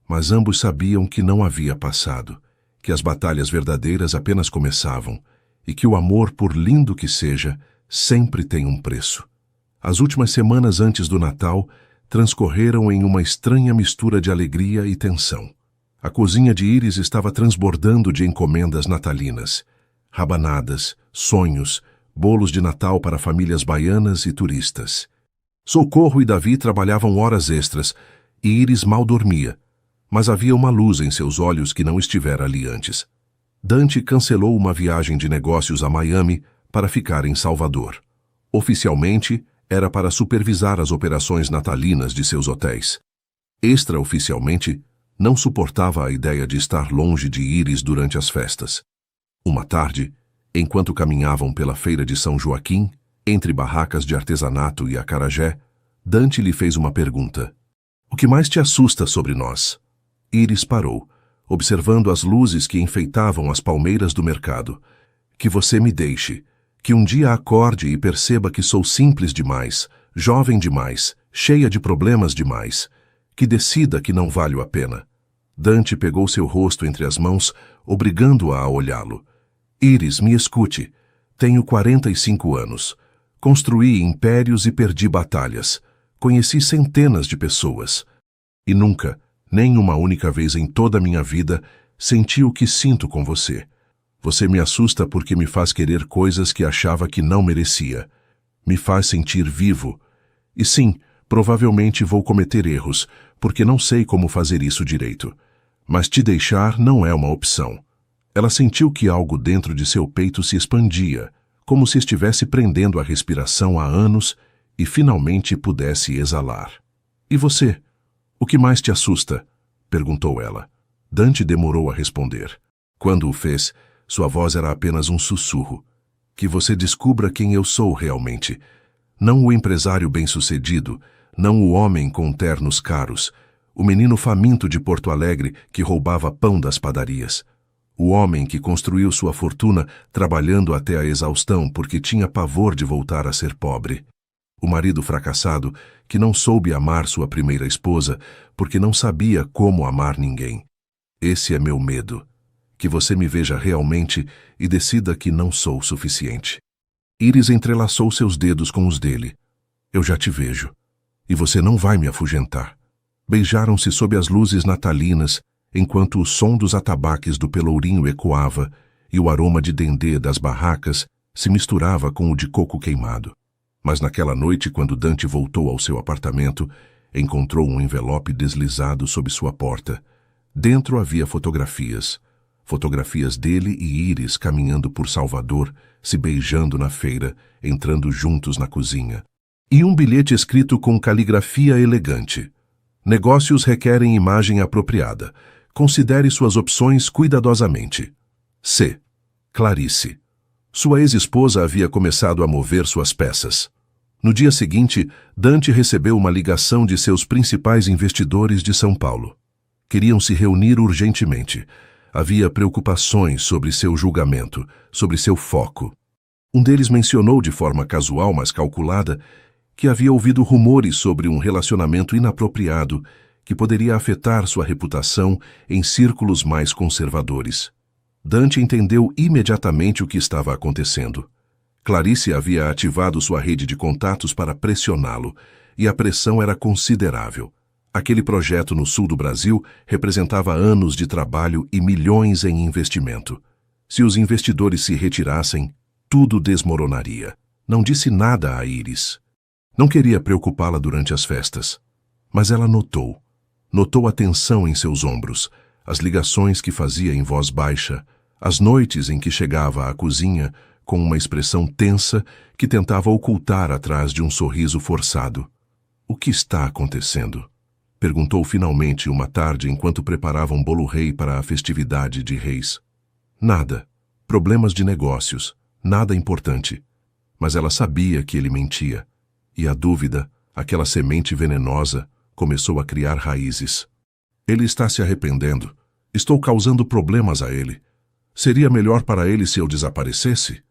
Mas ambos sabiam que não havia passado, que as batalhas verdadeiras apenas começavam, e que o amor, por lindo que seja, sempre tem um preço. As últimas semanas antes do Natal transcorreram em uma estranha mistura de alegria e tensão. A cozinha de Iris estava transbordando de encomendas natalinas. Rabanadas, sonhos, bolos de Natal para famílias baianas e turistas. Socorro e Davi trabalhavam horas extras, e Iris mal dormia, mas havia uma luz em seus olhos que não estivera ali antes. Dante cancelou uma viagem de negócios a Miami para ficar em Salvador. Oficialmente, era para supervisar as operações natalinas de seus hotéis. Extraoficialmente, não suportava a ideia de estar longe de Iris durante as festas. Uma tarde, enquanto caminhavam pela feira de São Joaquim, entre barracas de artesanato e acarajé, Dante lhe fez uma pergunta. O que mais te assusta sobre nós? Iris parou, observando as luzes que enfeitavam as palmeiras do mercado. Que você me deixe, que um dia acorde e perceba que sou simples demais, jovem demais, cheia de problemas demais, que decida que não valho a pena. Dante pegou seu rosto entre as mãos, obrigando-a a olhá-lo. Iris, me escute. Tenho 45 anos. Construí impérios e perdi batalhas. Conheci centenas de pessoas. E nunca, nem uma única vez em toda a minha vida, senti o que sinto com você. Você me assusta porque me faz querer coisas que achava que não merecia. Me faz sentir vivo. E sim, provavelmente vou cometer erros, porque não sei como fazer isso direito. Mas te deixar não é uma opção. Ela sentiu que algo dentro de seu peito se expandia, como se estivesse prendendo a respiração há anos, e finalmente pudesse exalar. E você? O que mais te assusta? Perguntou ela. Dante demorou a responder. Quando o fez, sua voz era apenas um sussurro. Que você descubra quem eu sou realmente. Não o empresário bem-sucedido, não o homem com ternos caros, o menino faminto de Porto Alegre que roubava pão das padarias. O homem que construiu sua fortuna trabalhando até a exaustão porque tinha pavor de voltar a ser pobre. O marido fracassado que não soube amar sua primeira esposa porque não sabia como amar ninguém. Esse é meu medo. Que você me veja realmente e decida que não sou suficiente. Íris entrelaçou seus dedos com os dele. Eu já te vejo. E você não vai me afugentar. Beijaram-se sob as luzes natalinas, enquanto o som dos atabaques do Pelourinho ecoava e o aroma de dendê das barracas se misturava com o de coco queimado. Mas naquela noite, quando Dante voltou ao seu apartamento, encontrou um envelope deslizado sob sua porta. Dentro havia fotografias. Fotografias dele e Íris caminhando por Salvador, se beijando na feira, entrando juntos na cozinha. E um bilhete escrito com caligrafia elegante. Negócios requerem imagem apropriada. Considere suas opções cuidadosamente. C. Clarice. Sua ex-esposa havia começado a mover suas peças. No dia seguinte, Dante recebeu uma ligação de seus principais investidores de São Paulo. Queriam se reunir urgentemente. Havia preocupações sobre seu julgamento, sobre seu foco. Um deles mencionou de forma casual, mas calculada, que havia ouvido rumores sobre um relacionamento inapropriado que poderia afetar sua reputação em círculos mais conservadores. Dante entendeu imediatamente o que estava acontecendo. Clarice havia ativado sua rede de contatos para pressioná-lo, e a pressão era considerável. Aquele projeto no sul do Brasil representava anos de trabalho e milhões em investimento. Se os investidores se retirassem, tudo desmoronaria. Não disse nada a Íris. Não queria preocupá-la durante as festas. Mas ela notou. Notou a tensão em seus ombros, as ligações que fazia em voz baixa, as noites em que chegava à cozinha com uma expressão tensa que tentava ocultar atrás de um sorriso forçado. O que está acontecendo? Perguntou finalmente uma tarde enquanto preparavam bolo rei para a festividade de Reis. Nada. Problemas de negócios. Nada importante. Mas ela sabia que ele mentia. E a dúvida, aquela semente venenosa, começou a criar raízes. Ele está se arrependendo. Estou causando problemas a ele. Seria melhor para ele se eu desaparecesse?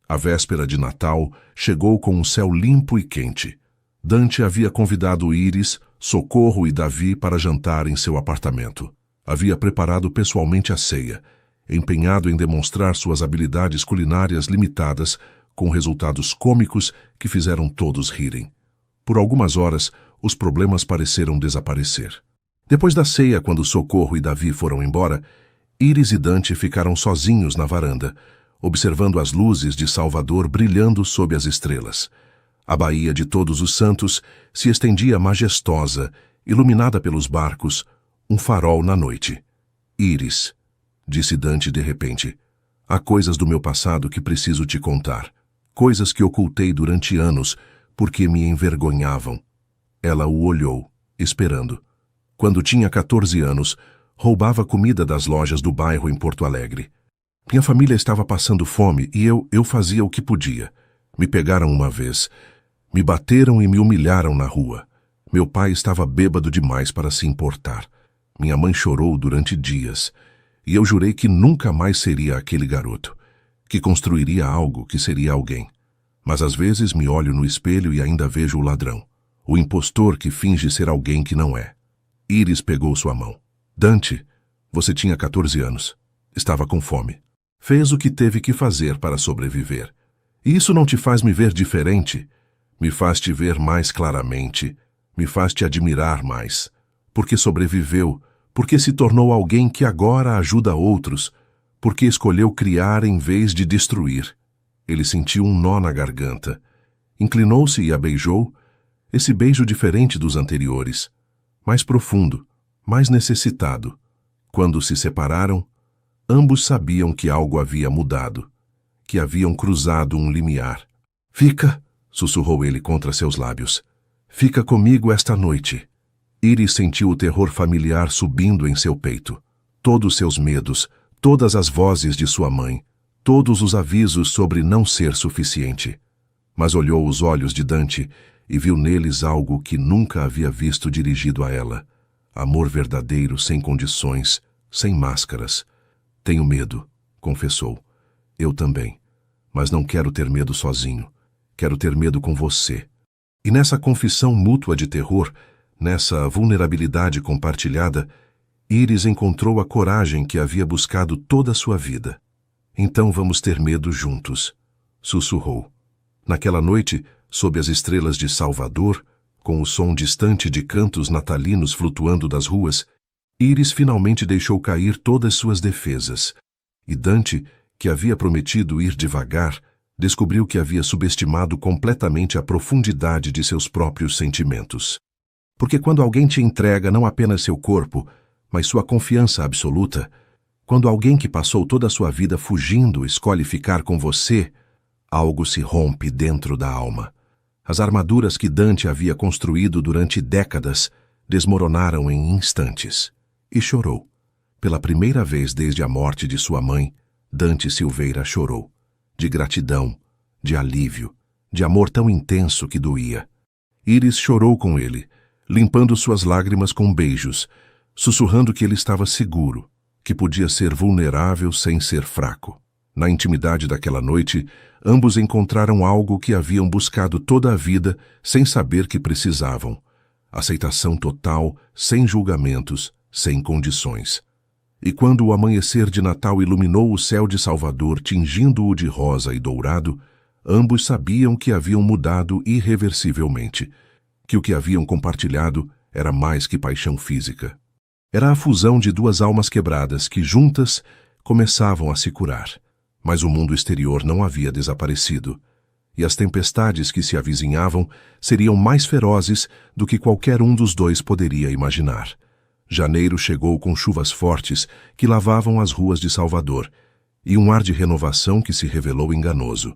A véspera de Natal chegou com um céu limpo e quente. Dante havia convidado Íris, Socorro e Davi para jantar em seu apartamento. Havia preparado pessoalmente a ceia, empenhado em demonstrar suas habilidades culinárias limitadas, com resultados cômicos que fizeram todos rirem. Por algumas horas, os problemas pareceram desaparecer. Depois da ceia, quando Socorro e Davi foram embora, Íris e Dante ficaram sozinhos na varanda, observando as luzes de Salvador brilhando sob as estrelas. A Baía de Todos os Santos se estendia majestosa, iluminada pelos barcos, um farol na noite. Íris, disse Dante de repente, há coisas do meu passado que preciso te contar. Coisas que ocultei durante anos porque me envergonhavam. Ela o olhou, esperando. Quando tinha 14 anos, roubava comida das lojas do bairro em Porto Alegre. Minha família estava passando fome e eu fazia o que podia. Me pegaram uma vez. Me bateram e me humilharam na rua. Meu pai estava bêbado demais para se importar. Minha mãe chorou durante dias. E eu jurei que nunca mais seria aquele garoto. Que construiria algo, que seria alguém. Mas às vezes me olho no espelho e ainda vejo o ladrão. O impostor que finge ser alguém que não é. Íris pegou sua mão. Dante, você tinha 14 anos. Estava com fome. Fez o que teve que fazer para sobreviver. E isso não te faz me ver diferente? Me faz te ver mais claramente. Me faz te admirar mais. Porque sobreviveu. Porque se tornou alguém que agora ajuda outros. Porque escolheu criar em vez de destruir. Ele sentiu um nó na garganta. Inclinou-se e a beijou. Esse beijo diferente dos anteriores. Mais profundo. Mais necessitado. Quando se separaram, ambos sabiam que algo havia mudado. Que haviam cruzado um limiar. Fica, sussurrou ele contra seus lábios. Fica comigo esta noite. Iris sentiu o terror familiar subindo em seu peito. Todos seus medos, todas as vozes de sua mãe, todos os avisos sobre não ser suficiente. Mas olhou os olhos de Dante e viu neles algo que nunca havia visto dirigido a ela. Amor verdadeiro, sem condições, sem máscaras. Tenho medo, confessou. Eu também. Mas não quero ter medo sozinho. Quero ter medo com você. E nessa confissão mútua de terror, nessa vulnerabilidade compartilhada, Iris encontrou a coragem que havia buscado toda a sua vida. Então vamos ter medo juntos, sussurrou. Naquela noite, sob as estrelas de Salvador, com o som distante de cantos natalinos flutuando das ruas, Iris finalmente deixou cair todas suas defesas. E Dante, que havia prometido ir devagar, descobriu que havia subestimado completamente a profundidade de seus próprios sentimentos. Porque quando alguém te entrega não apenas seu corpo, mas sua confiança absoluta, quando alguém que passou toda a sua vida fugindo escolhe ficar com você, algo se rompe dentro da alma. As armaduras que Dante havia construído durante décadas desmoronaram em instantes. E chorou. Pela primeira vez desde a morte de sua mãe, Dante Silveira chorou. De gratidão, de alívio, de amor tão intenso que doía. Iris chorou com ele, limpando suas lágrimas com beijos, sussurrando que ele estava seguro, que podia ser vulnerável sem ser fraco. Na intimidade daquela noite, ambos encontraram algo que haviam buscado toda a vida sem saber que precisavam. Aceitação total, sem julgamentos, sem condições. E quando o amanhecer de Natal iluminou o céu de Salvador, tingindo-o de rosa e dourado, ambos sabiam que haviam mudado irreversivelmente, que o que haviam compartilhado era mais que paixão física. Era a fusão de duas almas quebradas que, juntas, começavam a se curar. Mas o mundo exterior não havia desaparecido, e as tempestades que se avizinhavam seriam mais ferozes do que qualquer um dos dois poderia imaginar. Janeiro chegou com chuvas fortes que lavavam as ruas de Salvador, e um ar de renovação que se revelou enganoso.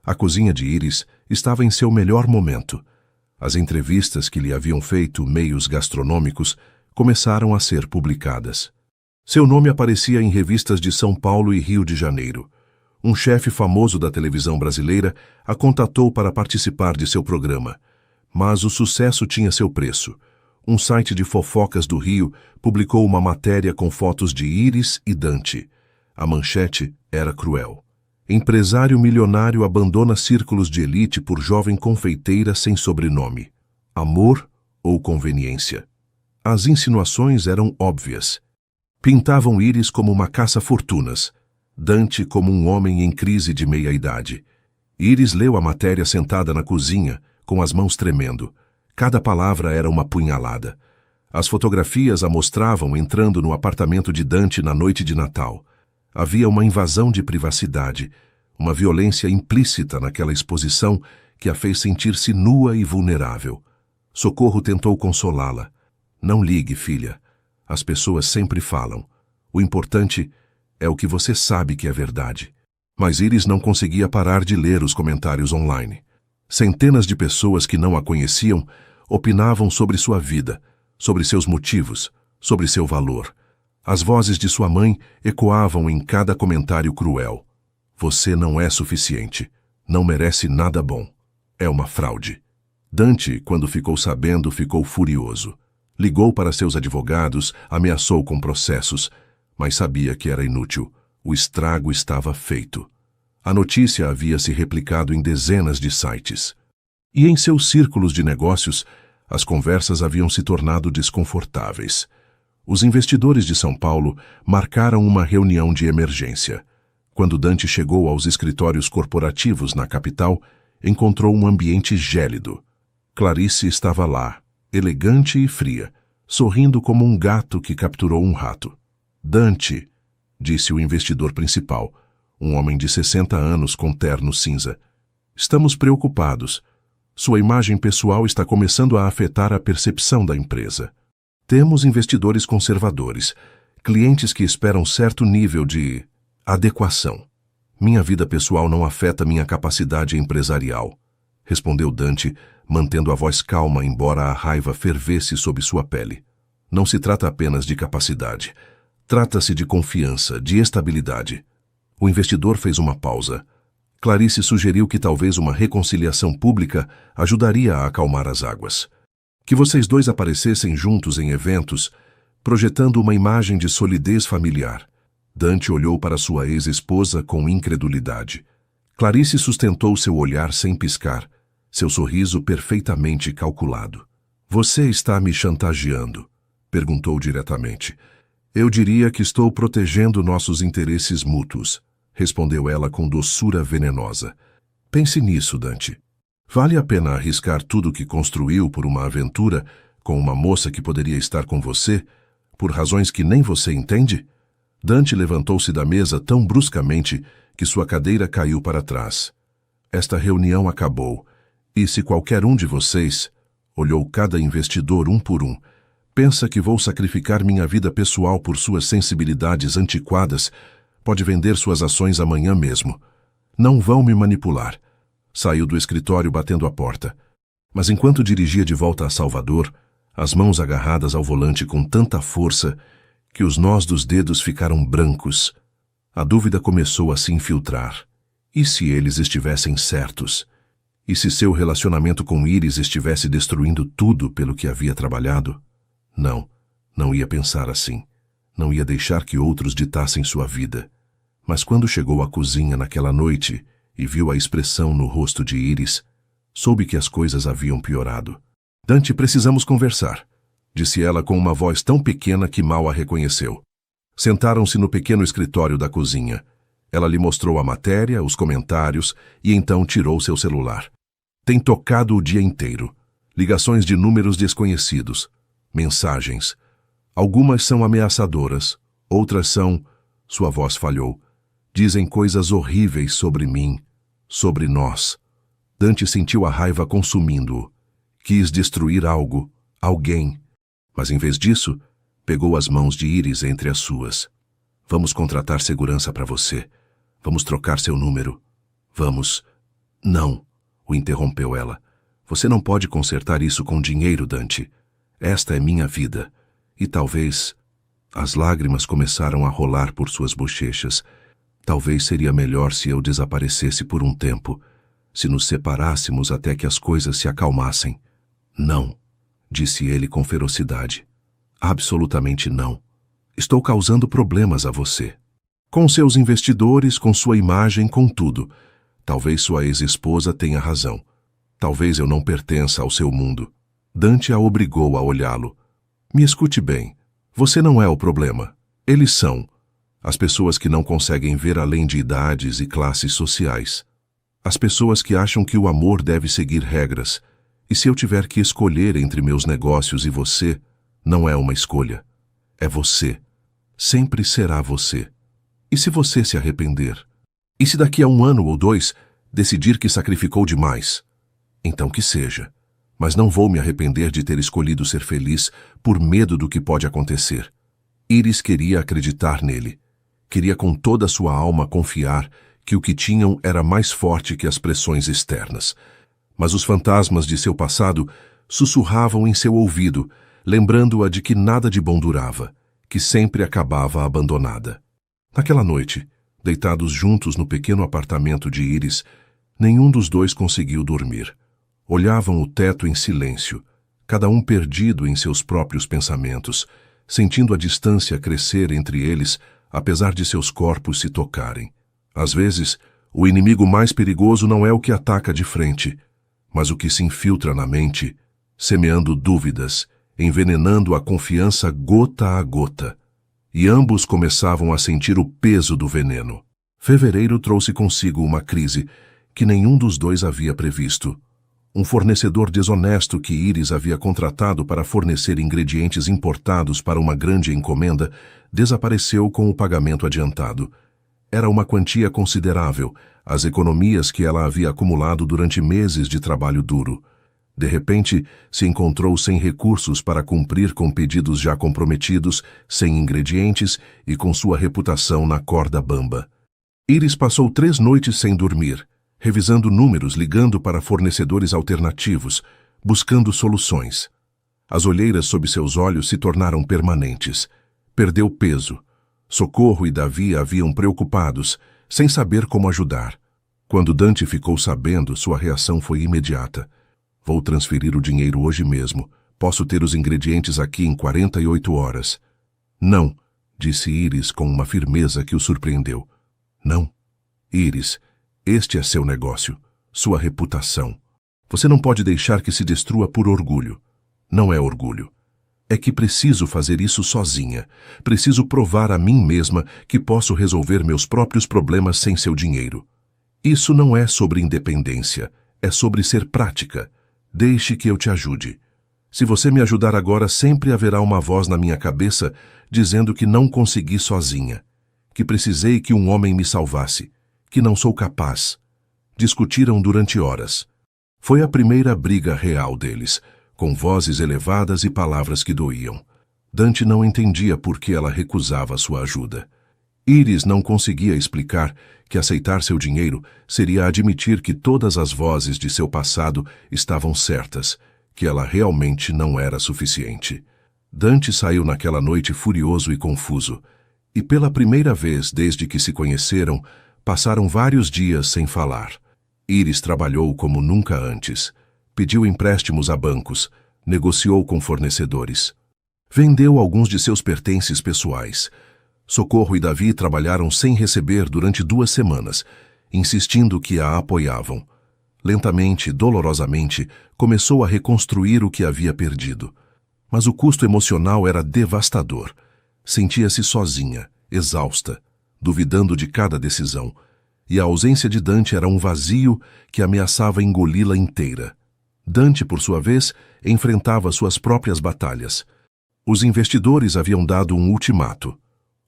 A cozinha de Iris estava em seu melhor momento. As entrevistas que lhe haviam feito meios gastronômicos começaram a ser publicadas. Seu nome aparecia em revistas de São Paulo e Rio de Janeiro. Um chefe famoso da televisão brasileira a contatou para participar de seu programa. Mas o sucesso tinha seu preço. Um site de fofocas do Rio publicou uma matéria com fotos de Iris e Dante. A manchete era cruel. Empresário milionário abandona círculos de elite por jovem confeiteira sem sobrenome. Amor ou conveniência? As insinuações eram óbvias. Pintavam Iris como uma caça-fortunas, Dante como um homem em crise de meia-idade. Iris leu a matéria sentada na cozinha, com as mãos tremendo. Cada palavra era uma punhalada. As fotografias a mostravam entrando no apartamento de Dante na noite de Natal. Havia uma invasão de privacidade, uma violência implícita naquela exposição que a fez sentir-se nua e vulnerável. Socorro tentou consolá-la. Não ligue, filha. As pessoas sempre falam. O importante é o que você sabe que é verdade. Mas Iris não conseguia parar de ler os comentários online. Centenas de pessoas que não a conheciam opinavam sobre sua vida, sobre seus motivos, sobre seu valor. As vozes de sua mãe ecoavam em cada comentário cruel. Você não é suficiente. Não merece nada bom. É uma fraude. Dante, quando ficou sabendo, ficou furioso. Ligou para seus advogados, ameaçou com processos, mas sabia que era inútil. O estrago estava feito. A notícia havia se replicado em dezenas de sites. E em seus círculos de negócios, as conversas haviam se tornado desconfortáveis. Os investidores de São Paulo marcaram uma reunião de emergência. Quando Dante chegou aos escritórios corporativos na capital, encontrou um ambiente gélido. Clarice estava lá, elegante e fria, sorrindo como um gato que capturou um rato. Dante, disse o investidor principal, um homem de 60 anos com terno cinza. Estamos preocupados. Sua imagem pessoal está começando a afetar a percepção da empresa. Temos investidores conservadores, clientes que esperam certo nível de adequação. Minha vida pessoal não afeta minha capacidade empresarial. respondeu Dante, mantendo a voz calma embora a raiva fervesse sob sua pele. Não se trata apenas de capacidade. Trata-se de confiança, de estabilidade. O investidor fez uma pausa. Clarice sugeriu que talvez uma reconciliação pública ajudaria a acalmar as águas. Que vocês dois aparecessem juntos em eventos, projetando uma imagem de solidez familiar. Dante olhou para sua ex-esposa com incredulidade. Clarice sustentou seu olhar sem piscar, seu sorriso perfeitamente calculado. Você está me chantageando? Perguntou diretamente. Eu diria que estou protegendo nossos interesses mútuos, respondeu ela com doçura venenosa. Pense nisso, Dante. Vale a pena arriscar tudo o que construiu por uma aventura com uma moça que poderia estar com você, por razões que nem você entende? Dante levantou-se da mesa tão bruscamente que sua cadeira caiu para trás. Esta reunião acabou, e se qualquer um de vocês, olhou cada investidor um por um, pensa que vou sacrificar minha vida pessoal por suas sensibilidades antiquadas, pode vender suas ações amanhã mesmo. Não vão me manipular. Saiu do escritório batendo a porta. Mas enquanto dirigia de volta a Salvador, as mãos agarradas ao volante com tanta força que os nós dos dedos ficaram brancos, a dúvida começou a se infiltrar. E se eles estivessem certos? E se seu relacionamento com Iris estivesse destruindo tudo pelo que havia trabalhado? Não, não ia pensar assim. Não ia deixar que outros ditassem sua vida. Mas quando chegou à cozinha naquela noite e viu a expressão no rosto de Iris, soube que as coisas haviam piorado. Dante, precisamos conversar, disse ela com uma voz tão pequena que mal a reconheceu. Sentaram-se no pequeno escritório da cozinha. Ela lhe mostrou a matéria, os comentários, e então tirou seu celular. Tem tocado o dia inteiro. Ligações de números desconhecidos. Mensagens. Algumas são ameaçadoras, outras são... Sua voz falhou. Dizem coisas horríveis sobre mim, sobre nós. Dante sentiu a raiva consumindo-o. Quis destruir algo, alguém. Mas em vez disso, pegou as mãos de Iris entre as suas. Vamos contratar segurança para você. Vamos trocar seu número. Vamos... Não, o interrompeu ela. Você não pode consertar isso com dinheiro, Dante. Esta é minha vida. E talvez... As lágrimas começaram a rolar por suas bochechas. Talvez seria melhor se eu desaparecesse por um tempo, se nos separássemos até que as coisas se acalmassem. Não, disse ele com ferocidade. Absolutamente não. Estou causando problemas a você. Com seus investidores, com sua imagem, com tudo. Talvez sua ex-esposa tenha razão. Talvez eu não pertença ao seu mundo. Dante a obrigou a olhá-lo. Me escute bem. Você não é o problema. Eles são. As pessoas que não conseguem ver além de idades e classes sociais. As pessoas que acham que o amor deve seguir regras. E se eu tiver que escolher entre meus negócios e você, não é uma escolha. É você. Sempre será você. E se você se arrepender? E se daqui a 1 ano ou 2 decidir que sacrificou demais? Então que seja. Mas não vou me arrepender de ter escolhido ser feliz por medo do que pode acontecer. Iris queria acreditar nele. Queria com toda a sua alma confiar que o que tinham era mais forte que as pressões externas. Mas os fantasmas de seu passado sussurravam em seu ouvido, lembrando-a de que nada de bom durava, que sempre acabava abandonada. Naquela noite, deitados juntos no pequeno apartamento de Iris, nenhum dos dois conseguiu dormir. Olhavam o teto em silêncio, cada um perdido em seus próprios pensamentos, sentindo a distância crescer entre eles, apesar de seus corpos se tocarem. Às vezes, o inimigo mais perigoso não é o que ataca de frente, mas o que se infiltra na mente, semeando dúvidas, envenenando a confiança gota a gota. E ambos começavam a sentir o peso do veneno. Fevereiro trouxe consigo uma crise que nenhum dos dois havia previsto. Um fornecedor desonesto que Iris havia contratado para fornecer ingredientes importados para uma grande encomenda desapareceu com o pagamento adiantado. Era uma quantia considerável, as economias que ela havia acumulado durante meses de trabalho duro. De repente, se encontrou sem recursos para cumprir com pedidos já comprometidos, sem ingredientes e com sua reputação na corda bamba. Iris passou 3 noites sem dormir, revisando números, ligando para fornecedores alternativos, buscando soluções. As olheiras sob seus olhos se tornaram permanentes. Perdeu peso. Socorro e Davi haviam preocupados, sem saber como ajudar. Quando Dante ficou sabendo, sua reação foi imediata. Vou transferir o dinheiro hoje mesmo. Posso ter os ingredientes aqui em 48 horas. Não, disse Iris com uma firmeza que o surpreendeu. Não. Iris, este é seu negócio, sua reputação. Você não pode deixar que se destrua por orgulho. Não é orgulho. É que preciso fazer isso sozinha. Preciso provar a mim mesma que posso resolver meus próprios problemas sem seu dinheiro. Isso não é sobre independência, é sobre ser prática. Deixe que eu te ajude. Se você me ajudar agora, sempre haverá uma voz na minha cabeça dizendo que não consegui sozinha, que precisei que um homem me salvasse, que não sou capaz. Discutiram durante horas. Foi a primeira briga real deles, com vozes elevadas e palavras que doíam. Dante não entendia por que ela recusava sua ajuda. Iris não conseguia explicar que aceitar seu dinheiro seria admitir que todas as vozes de seu passado estavam certas, que ela realmente não era suficiente. Dante saiu naquela noite furioso e confuso, e pela primeira vez desde que se conheceram, passaram vários dias sem falar. Iris trabalhou como nunca antes. Pediu empréstimos a bancos, negociou com fornecedores. Vendeu alguns de seus pertences pessoais. Socorro e Davi trabalharam sem receber durante 2 semanas, insistindo que a apoiavam. Lentamente, dolorosamente, começou a reconstruir o que havia perdido. Mas o custo emocional era devastador. Sentia-se sozinha, exausta, duvidando de cada decisão, e a ausência de Dante era um vazio que ameaçava engoli-la inteira. Dante, por sua vez, enfrentava suas próprias batalhas. Os investidores haviam dado um ultimato.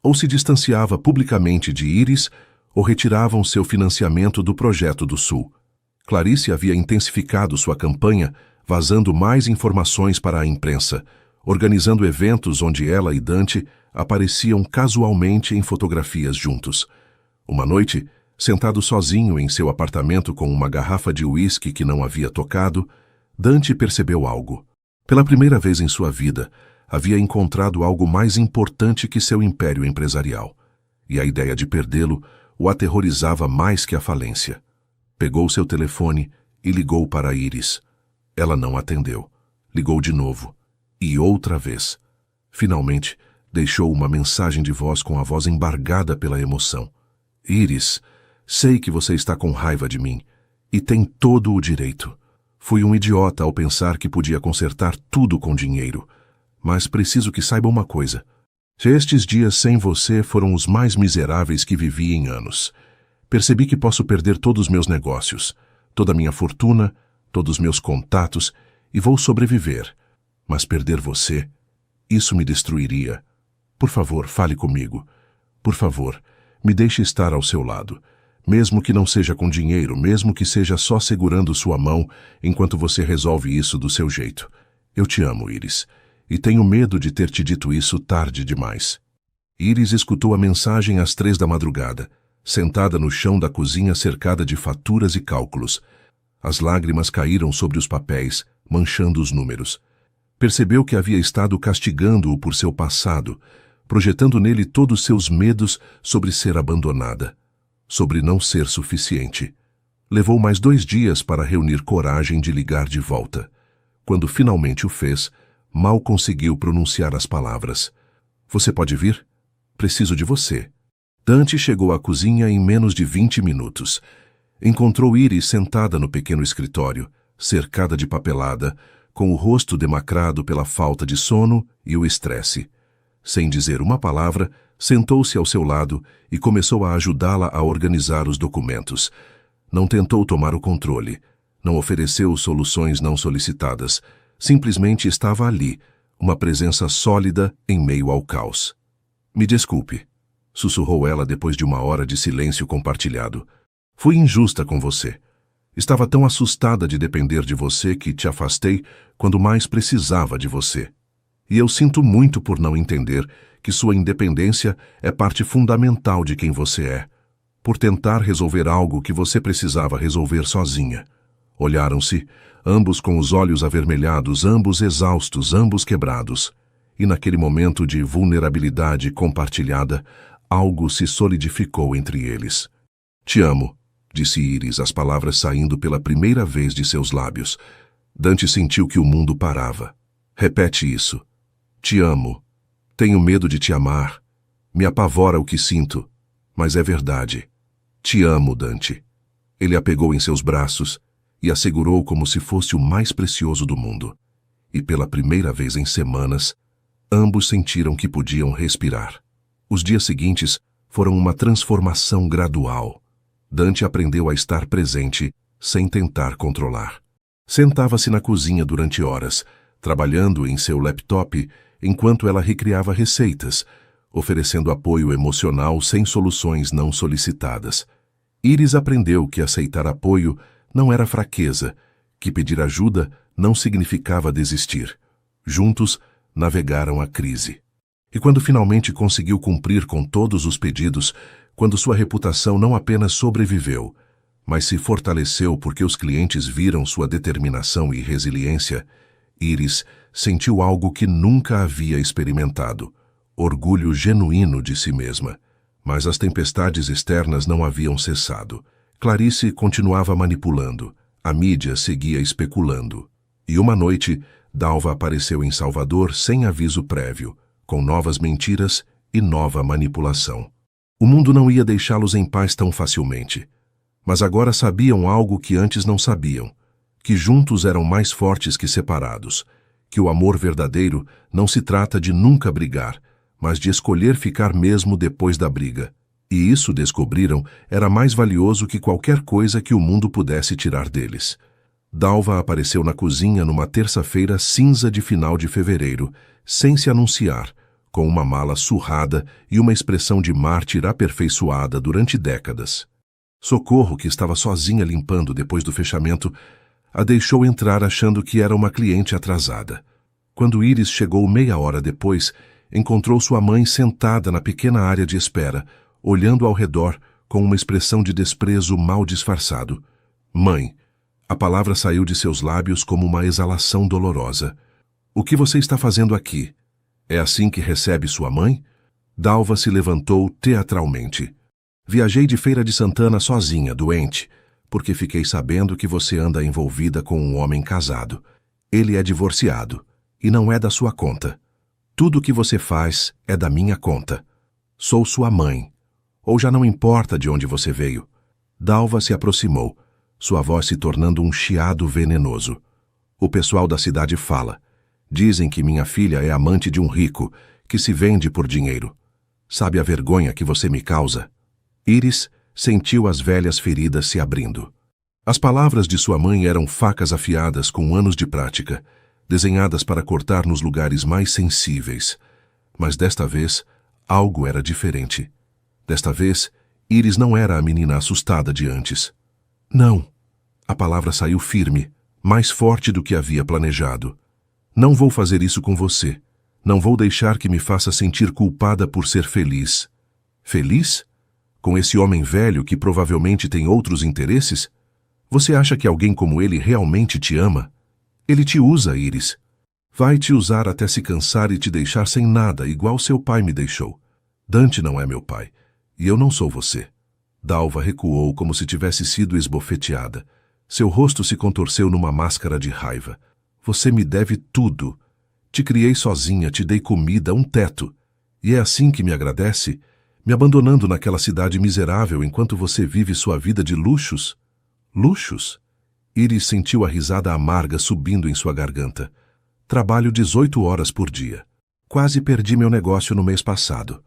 Ou se distanciava publicamente de Iris, ou retiravam seu financiamento do Projeto do Sul. Clarice havia intensificado sua campanha, vazando mais informações para a imprensa, organizando eventos onde ela e Dante apareciam casualmente em fotografias juntos. Uma noite, sentado sozinho em seu apartamento com uma garrafa de uísque que não havia tocado, Dante percebeu algo. Pela primeira vez em sua vida, havia encontrado algo mais importante que seu império empresarial, e a ideia de perdê-lo o aterrorizava mais que a falência. Pegou seu telefone e ligou para Iris. Ela não atendeu. Ligou de novo. E outra vez. Finalmente, deixou uma mensagem de voz com a voz embargada pela emoção. Iris, sei que você está com raiva de mim. E tem todo o direito. Fui um idiota ao pensar que podia consertar tudo com dinheiro. Mas preciso que saiba uma coisa. Estes dias sem você foram os mais miseráveis que vivi em anos. Percebi que posso perder todos os meus negócios, toda a minha fortuna, todos os meus contatos, e vou sobreviver. Mas perder você, isso me destruiria. Por favor, fale comigo. Por favor, me deixe estar ao seu lado. Mesmo que não seja com dinheiro, mesmo que seja só segurando sua mão enquanto você resolve isso do seu jeito. Eu te amo, Iris, e tenho medo de ter te dito isso tarde demais. Iris escutou a mensagem às 3 da madrugada, sentada no chão da cozinha cercada de faturas e cálculos. As lágrimas caíram sobre os papéis, manchando os números. Percebeu que havia estado castigando-o por seu passado, projetando nele todos seus medos sobre ser abandonada, sobre não ser suficiente. Levou mais 2 dias para reunir coragem de ligar de volta. Quando finalmente o fez, mal conseguiu pronunciar as palavras. Você pode vir? Preciso de você. Dante chegou à cozinha em menos de 20 minutos. Encontrou Iris sentada no pequeno escritório, cercada de papelada, com o rosto demacrado pela falta de sono e o estresse. Sem dizer uma palavra, sentou-se ao seu lado e começou a ajudá-la a organizar os documentos. Não tentou tomar o controle, não ofereceu soluções não solicitadas. Simplesmente estava ali, uma presença sólida em meio ao caos. Me desculpe, sussurrou ela depois de 1 hora de silêncio compartilhado. Fui injusta com você. Estava tão assustada de depender de você que te afastei quando mais precisava de você. E eu sinto muito por não entender que sua independência é parte fundamental de quem você é. por tentar resolver algo que você precisava resolver sozinha. Olharam-se, ambos com os olhos avermelhados, ambos exaustos, ambos quebrados. E naquele momento de vulnerabilidade compartilhada, algo se solidificou entre eles. Te amo, disse Iris, as palavras saindo pela primeira vez de seus lábios. Dante sentiu que o mundo parava. Repete isso. Te amo. Tenho medo de te amar. Me apavora o que sinto, mas é verdade. Te amo, Dante. Ele a pegou em seus braços e a segurou como se fosse o mais precioso do mundo. E pela primeira vez em semanas, ambos sentiram que podiam respirar. Os dias seguintes foram uma transformação gradual. Dante aprendeu a estar presente, sem tentar controlar. Sentava-se na cozinha durante horas, trabalhando em seu laptop, enquanto ela recriava receitas, oferecendo apoio emocional sem soluções não solicitadas. Iris aprendeu que aceitar apoio não era fraqueza, que pedir ajuda não significava desistir. Juntos, navegaram a crise. E quando finalmente conseguiu cumprir com todos os pedidos, quando sua reputação não apenas sobreviveu, mas se fortaleceu porque os clientes viram sua determinação e resiliência, Iris sentiu algo que nunca havia experimentado: orgulho genuíno de si mesma. Mas as tempestades externas não haviam cessado. Clarice continuava manipulando. A mídia seguia especulando. E uma noite, Dalva apareceu em Salvador sem aviso prévio, com novas mentiras e nova manipulação. O mundo não ia deixá-los em paz tão facilmente. Mas agora sabiam algo que antes não sabiam: que juntos eram mais fortes que separados, que o amor verdadeiro não se trata de nunca brigar, mas de escolher ficar mesmo depois da briga. E isso, descobriram, era mais valioso que qualquer coisa que o mundo pudesse tirar deles. Dalva apareceu na cozinha numa terça-feira cinza de final de fevereiro, sem se anunciar, com uma mala surrada e uma expressão de mártir aperfeiçoada durante décadas. Socorro, que estava sozinha limpando depois do fechamento, a deixou entrar achando que era uma cliente atrasada. Quando Iris chegou meia hora depois, encontrou sua mãe sentada na pequena área de espera, olhando ao redor com uma expressão de desprezo mal disfarçado. Mãe, a palavra saiu de seus lábios como uma exalação dolorosa. O que você está fazendo aqui? É assim que recebe sua mãe? Dalva se levantou teatralmente. Viajei de Feira de Santana sozinha, doente, porque fiquei sabendo que você anda envolvida com um homem casado. Ele é divorciado, e não é da sua conta. Tudo o que você faz é da minha conta. Sou sua mãe. Ou já não importa de onde você veio? Dalva se aproximou, sua voz se tornando um chiado venenoso. O pessoal da cidade fala. Dizem que minha filha é amante de um rico, que se vende por dinheiro. Sabe a vergonha que você me causa? Iris sentiu as velhas feridas se abrindo. As palavras de sua mãe eram facas afiadas com anos de prática, desenhadas para cortar nos lugares mais sensíveis. Mas desta vez, algo era diferente. Desta vez, Iris não era a menina assustada de antes. Não. A palavra saiu firme, mais forte do que havia planejado. Não vou fazer isso com você. Não vou deixar que me faça sentir culpada por ser feliz. Feliz? Com esse homem velho que provavelmente tem outros interesses? Você acha que alguém como ele realmente te ama? Ele te usa, Iris. Vai te usar até se cansar e te deixar sem nada, igual seu pai me deixou. Dante não é meu pai, e eu não sou você. Dalva recuou como se tivesse sido esbofeteada. Seu rosto se contorceu numa máscara de raiva. Você me deve tudo. Te criei sozinha, te dei comida, um teto. E é assim que me agradece? Me abandonando naquela cidade miserável enquanto você vive sua vida de luxos? Luxos? Iris sentiu a risada amarga subindo em sua garganta. Trabalho 18 horas por dia. Quase perdi meu negócio no mês passado.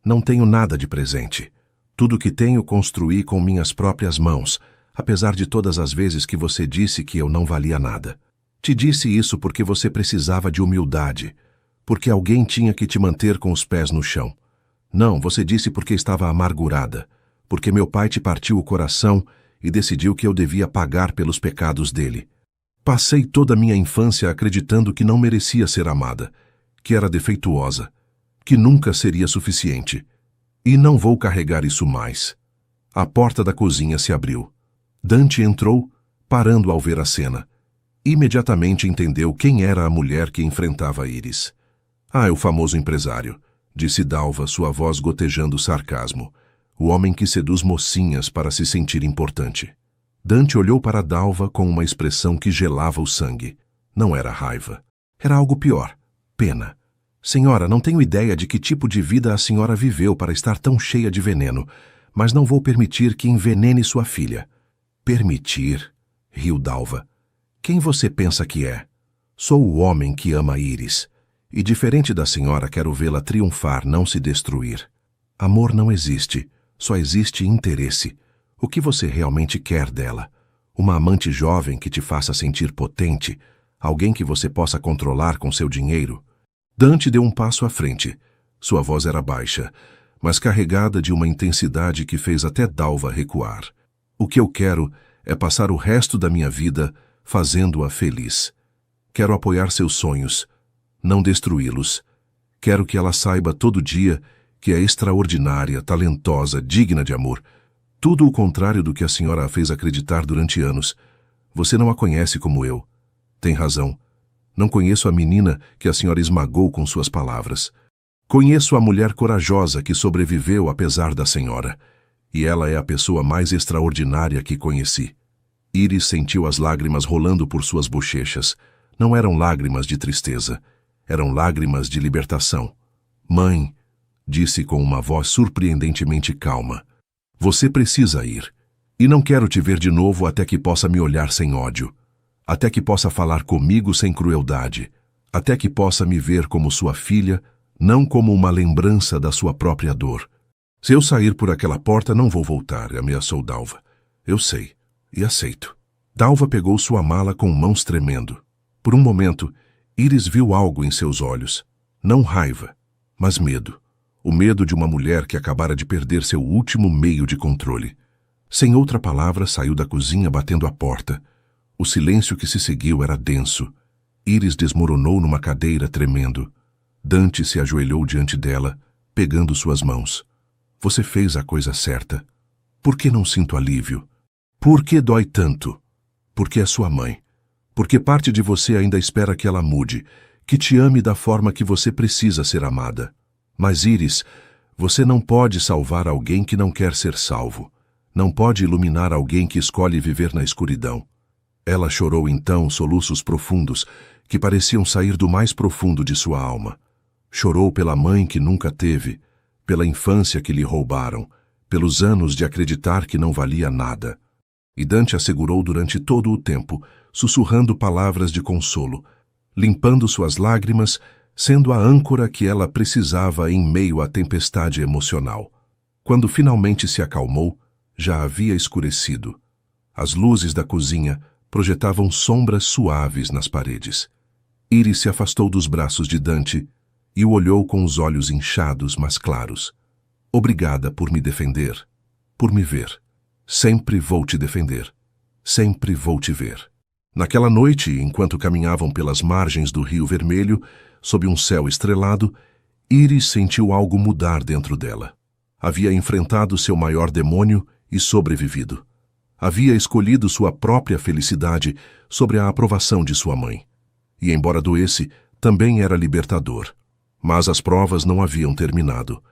Não tenho nada de presente. Tudo que tenho construí com minhas próprias mãos, apesar de todas as vezes que você disse que eu não valia nada. Te disse isso porque você precisava de humildade, porque alguém tinha que te manter com os pés no chão. Não, você disse porque estava amargurada, porque meu pai te partiu o coração e decidiu que eu devia pagar pelos pecados dele. Passei toda a minha infância acreditando que não merecia ser amada, que era defeituosa, que nunca seria suficiente. E não vou carregar isso mais. A porta da cozinha se abriu. Dante entrou, parando ao ver a cena. Imediatamente entendeu quem era a mulher que enfrentava Iris. Ah, é o famoso empresário, disse Dalva, sua voz gotejando sarcasmo. O homem que seduz mocinhas para se sentir importante. Dante olhou para Dalva com uma expressão que gelava o sangue. Não era raiva. Era algo pior. Pena. Senhora, não tenho ideia de que tipo de vida a senhora viveu para estar tão cheia de veneno, mas não vou permitir que envenene sua filha. Permitir? Riu Dalva. Quem você pensa que é? Sou o homem que ama Iris. E diferente da senhora, quero vê-la triunfar, não se destruir. Amor não existe. Só existe interesse. O que você realmente quer dela? Uma amante jovem que te faça sentir potente? Alguém que você possa controlar com seu dinheiro? Dante deu um passo à frente. Sua voz era baixa, mas carregada de uma intensidade que fez até Dalva recuar. O que eu quero é passar o resto da minha vida fazendo-a feliz. Quero apoiar seus sonhos, não destruí-los. Quero que ela saiba todo dia que é extraordinária, talentosa, digna de amor. Tudo o contrário do que a senhora a fez acreditar durante anos. Você não a conhece como eu. Tem razão. Não conheço a menina que a senhora esmagou com suas palavras. Conheço a mulher corajosa que sobreviveu apesar da senhora. E ela é a pessoa mais extraordinária que conheci. Iris sentiu as lágrimas rolando por suas bochechas. Não eram lágrimas de tristeza. Eram lágrimas de libertação. Mãe, disse com uma voz surpreendentemente calma. Você precisa ir. E não quero te ver de novo até que possa me olhar sem ódio. Até que possa falar comigo sem crueldade. Até que possa me ver como sua filha, não como uma lembrança da sua própria dor. Se eu sair por aquela porta, não vou voltar, ameaçou Dalva. Eu sei, e aceito. Dalva pegou sua mala com mãos tremendo. Por um momento, Iris viu algo em seus olhos. Não raiva, mas medo. O medo de uma mulher que acabara de perder seu último meio de controle. Sem outra palavra, saiu da cozinha batendo a porta. O silêncio que se seguiu era denso. Iris desmoronou numa cadeira tremendo. Dante se ajoelhou diante dela, pegando suas mãos. Você fez a coisa certa. Por que não sinto alívio? Por que dói tanto? Porque é sua mãe. Porque parte de você ainda espera que ela mude, que te ame da forma que você precisa ser amada. Mas, Iris, você não pode salvar alguém que não quer ser salvo. Não pode iluminar alguém que escolhe viver na escuridão. Ela chorou então soluços profundos, que pareciam sair do mais profundo de sua alma. Chorou pela mãe que nunca teve, pela infância que lhe roubaram, pelos anos de acreditar que não valia nada. E Dante a segurou durante todo o tempo, sussurrando palavras de consolo, limpando suas lágrimas, sendo a âncora que ela precisava em meio à tempestade emocional. Quando finalmente se acalmou, já havia escurecido. As luzes da cozinha projetavam sombras suaves nas paredes. Iris se afastou dos braços de Dante e o olhou com os olhos inchados, mas claros. Obrigada por me defender, por me ver. Sempre vou te defender. Sempre vou te ver. Naquela noite, enquanto caminhavam pelas margens do Rio Vermelho, sob um céu estrelado, Iris sentiu algo mudar dentro dela. Havia enfrentado seu maior demônio e sobrevivido. Havia escolhido sua própria felicidade sobre a aprovação de sua mãe. E, embora doesse, também era libertador. Mas as provas não haviam terminado.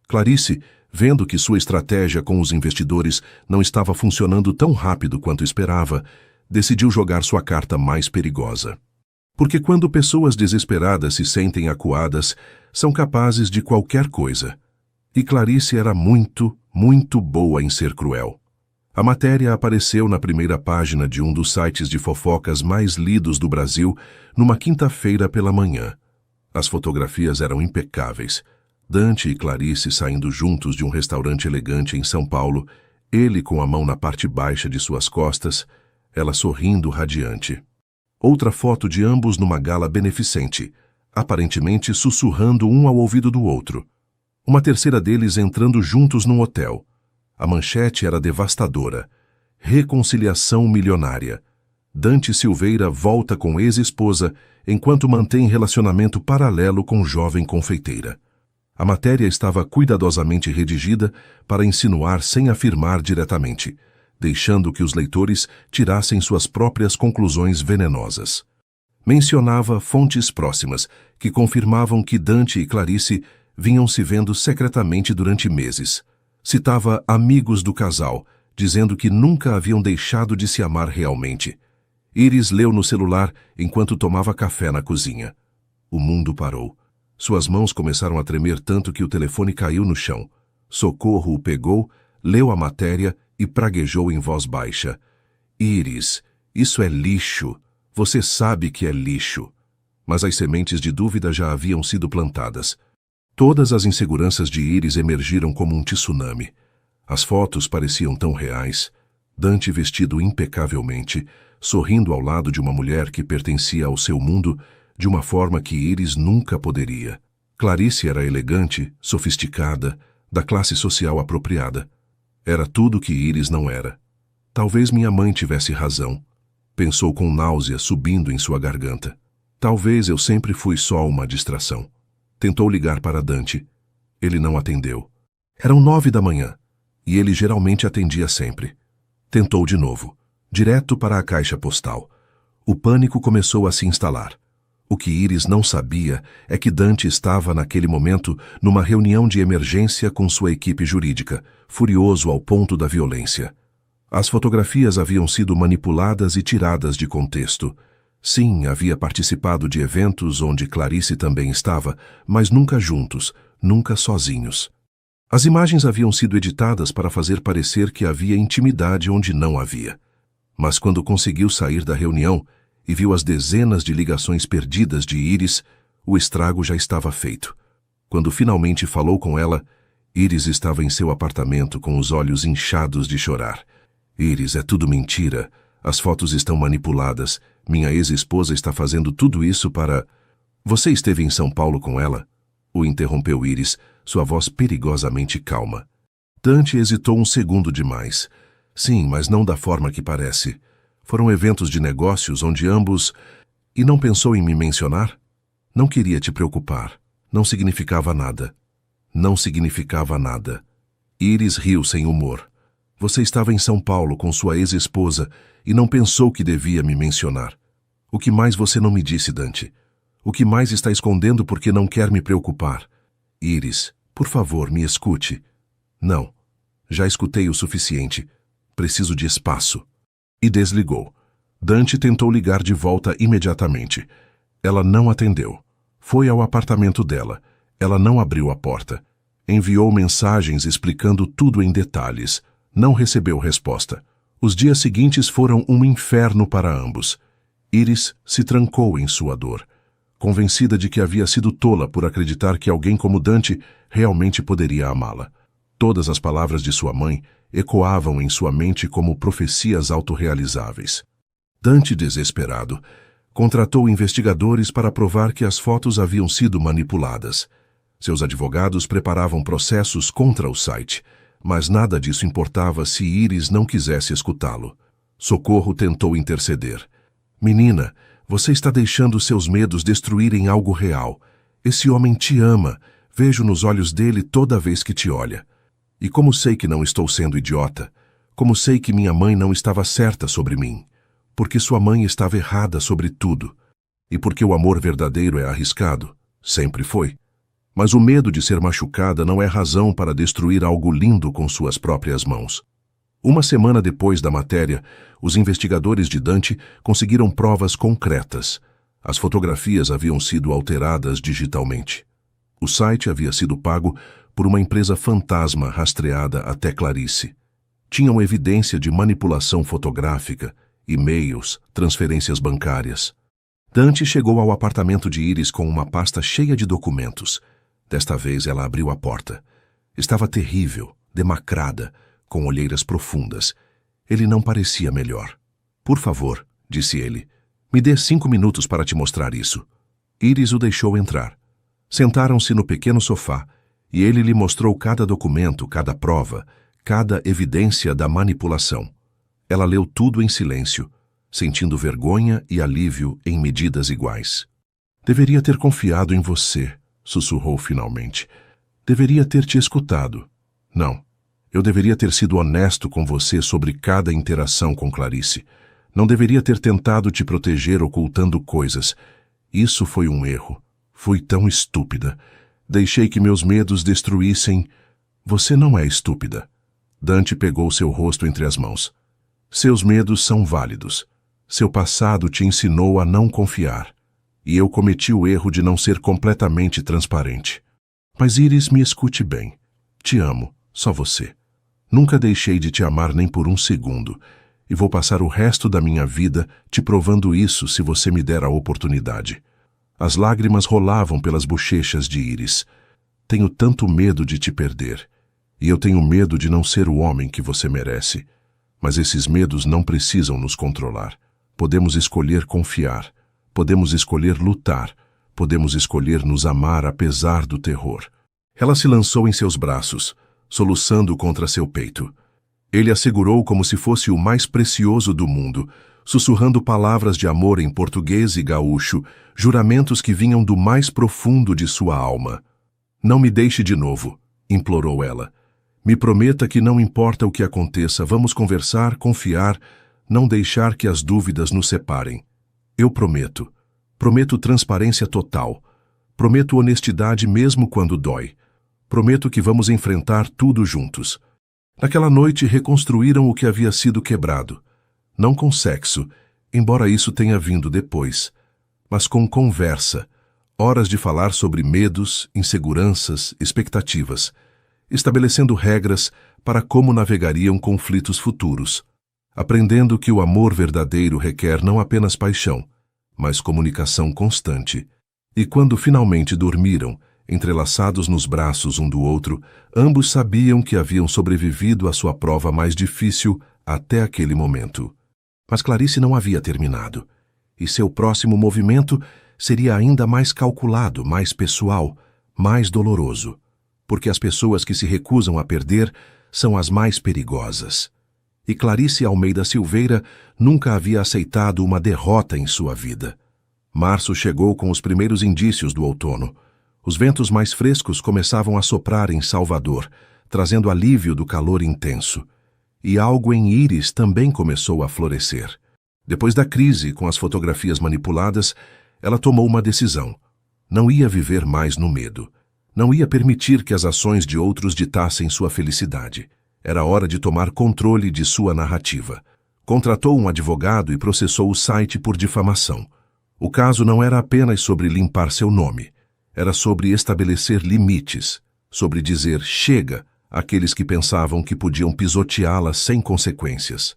Clarice, vendo que sua estratégia com os investidores não estava funcionando tão rápido quanto esperava, decidiu jogar sua carta mais perigosa. Porque quando pessoas desesperadas se sentem acuadas, são capazes de qualquer coisa. E Clarice era muito, muito boa em ser cruel. A matéria apareceu na primeira página de um dos sites de fofocas mais lidos do Brasil numa quinta-feira pela manhã. As fotografias eram impecáveis. Dante e Clarice saindo juntos de um restaurante elegante em São Paulo, ele com a mão na parte baixa de suas costas, ela sorrindo radiante. Outra foto de ambos numa gala beneficente, aparentemente sussurrando um ao ouvido do outro. Uma terceira deles entrando juntos num hotel. A manchete era devastadora. Reconciliação milionária. Dante Silveira volta com ex-esposa enquanto mantém relacionamento paralelo com jovem confeiteira. A matéria estava cuidadosamente redigida para insinuar sem afirmar diretamente, deixando que os leitores tirassem suas próprias conclusões venenosas. Mencionava fontes próximas, que confirmavam que Dante e Clarice vinham se vendo secretamente durante meses. Citava amigos do casal, dizendo que nunca haviam deixado de se amar realmente. Iris leu no celular enquanto tomava café na cozinha. O mundo parou. Suas mãos começaram a tremer tanto que o telefone caiu no chão. Socorro o pegou, leu a matéria e praguejou em voz baixa. Iris, isso é lixo. Você sabe que é lixo. Mas as sementes de dúvida já haviam sido plantadas. Todas as inseguranças de Iris emergiram como um tsunami. As fotos pareciam tão reais. Dante vestido impecavelmente, sorrindo ao lado de uma mulher que pertencia ao seu mundo de uma forma que Iris nunca poderia. Clarice era elegante, sofisticada, da classe social apropriada. Era tudo que Iris não era. Talvez minha mãe tivesse razão. Pensou com náusea subindo em sua garganta. Talvez eu sempre fui só uma distração. Tentou ligar para Dante. Ele não atendeu. Eram 9 da manhã, e ele geralmente atendia sempre. Tentou de novo, direto para a caixa postal. O pânico começou a se instalar. O que Iris não sabia é que Dante estava naquele momento numa reunião de emergência com sua equipe jurídica, furioso ao ponto da violência. As fotografias haviam sido manipuladas e tiradas de contexto. Sim, havia participado de eventos onde Clarice também estava, mas nunca juntos, nunca sozinhos. As imagens haviam sido editadas para fazer parecer que havia intimidade onde não havia. Mas quando conseguiu sair da reunião e viu as dezenas de ligações perdidas de Iris, o estrago já estava feito. Quando finalmente falou com ela, Iris estava em seu apartamento com os olhos inchados de chorar. Iris, é tudo mentira. As fotos estão manipuladas. Minha ex-esposa está fazendo tudo isso para... Você esteve em São Paulo com ela? O interrompeu Iris, sua voz perigosamente calma. Dante hesitou um segundo demais. Sim, mas não da forma que parece. Foram eventos de negócios onde ambos... E não pensou em me mencionar? Não queria te preocupar. Não significava nada. Não significava nada. Iris riu sem humor. Você estava em São Paulo com sua ex-esposa e não pensou que devia me mencionar. O que mais você não me disse, Dante? O que mais está escondendo porque não quer me preocupar? Iris, por favor, me escute. Não. Já escutei o suficiente. Preciso de espaço. E desligou. Dante tentou ligar de volta imediatamente. Ela não atendeu. Foi ao apartamento dela. Ela não abriu a porta. Enviou mensagens explicando tudo em detalhes. Não recebeu resposta. Os dias seguintes foram um inferno para ambos. Iris se trancou em sua dor, convencida de que havia sido tola por acreditar que alguém como Dante realmente poderia amá-la. Todas as palavras de sua mãe ecoavam em sua mente como profecias autorrealizáveis. Dante, desesperado, contratou investigadores para provar que as fotos haviam sido manipuladas. Seus advogados preparavam processos contra o site, mas nada disso importava se Iris não quisesse escutá-lo. Socorro tentou interceder. Menina, você está deixando seus medos destruírem algo real. Esse homem te ama. Vejo nos olhos dele toda vez que te olha. E como sei que não estou sendo idiota? Como sei que minha mãe não estava certa sobre mim? Porque sua mãe estava errada sobre tudo. E porque o amor verdadeiro é arriscado. Sempre foi. Mas o medo de ser machucada não é razão para destruir algo lindo com suas próprias mãos. Uma semana depois da matéria, os investigadores de Dante conseguiram provas concretas. As fotografias haviam sido alteradas digitalmente. O site havia sido pago por uma empresa fantasma rastreada até Clarice. Tinham evidência de manipulação fotográfica, e-mails, transferências bancárias. Dante chegou ao apartamento de Iris com uma pasta cheia de documentos. Desta vez ela abriu a porta. Estava terrível, demacrada, com olheiras profundas. Ele não parecia melhor. Por favor, disse ele, me dê 5 minutos para te mostrar isso. Iris o deixou entrar. Sentaram-se no pequeno sofá e ele lhe mostrou cada documento, cada prova, cada evidência da manipulação. Ela leu tudo em silêncio, sentindo vergonha e alívio em medidas iguais. Deveria ter confiado em você, sussurrou finalmente. Deveria ter te escutado. Não. Eu deveria ter sido honesto com você sobre cada interação com Clarice. Não deveria ter tentado te proteger ocultando coisas. Isso foi um erro. Fui tão estúpida. Deixei que meus medos destruíssem... Você não é estúpida. Dante pegou seu rosto entre as mãos. Seus medos são válidos. Seu passado te ensinou a não confiar. E eu cometi o erro de não ser completamente transparente. Mas Iris, me escute bem. Te amo, só você. Nunca deixei de te amar nem por um segundo. E vou passar o resto da minha vida te provando isso se você me der a oportunidade. As lágrimas rolavam pelas bochechas de Iris. Tenho tanto medo de te perder. E eu tenho medo de não ser o homem que você merece. Mas esses medos não precisam nos controlar. Podemos escolher confiar. Podemos escolher lutar. Podemos escolher nos amar apesar do terror. Ela se lançou em seus braços, soluçando contra seu peito. Ele a segurou como se fosse o mais precioso do mundo, sussurrando palavras de amor em português e gaúcho, juramentos que vinham do mais profundo de sua alma. Não me deixe de novo, implorou ela. Me prometa que não importa o que aconteça, vamos conversar, confiar, não deixar que as dúvidas nos separem. Eu prometo. Prometo transparência total. Prometo honestidade mesmo quando dói. Prometo que vamos enfrentar tudo juntos. Naquela noite reconstruíram o que havia sido quebrado. Não com sexo, embora isso tenha vindo depois, mas com conversa, horas de falar sobre medos, inseguranças, expectativas, estabelecendo regras para como navegariam conflitos futuros, aprendendo que o amor verdadeiro requer não apenas paixão, mas comunicação constante. E quando finalmente dormiram, entrelaçados nos braços um do outro, ambos sabiam que haviam sobrevivido à sua prova mais difícil até aquele momento. Mas Clarice não havia terminado, e seu próximo movimento seria ainda mais calculado, mais pessoal, mais doloroso, porque as pessoas que se recusam a perder são as mais perigosas. E Clarice Almeida Silveira nunca havia aceitado uma derrota em sua vida. Março chegou com os primeiros indícios do outono. Os ventos mais frescos começavam a soprar em Salvador, trazendo alívio do calor intenso. E algo em Iris também começou a florescer. Depois da crise com as fotografias manipuladas, ela tomou uma decisão. Não ia viver mais no medo. Não ia permitir que as ações de outros ditassem sua felicidade. Era hora de tomar controle de sua narrativa. Contratou um advogado e processou o site por difamação. O caso não era apenas sobre limpar seu nome. Era sobre estabelecer limites, sobre dizer chega àqueles que pensavam que podiam pisoteá-la sem consequências.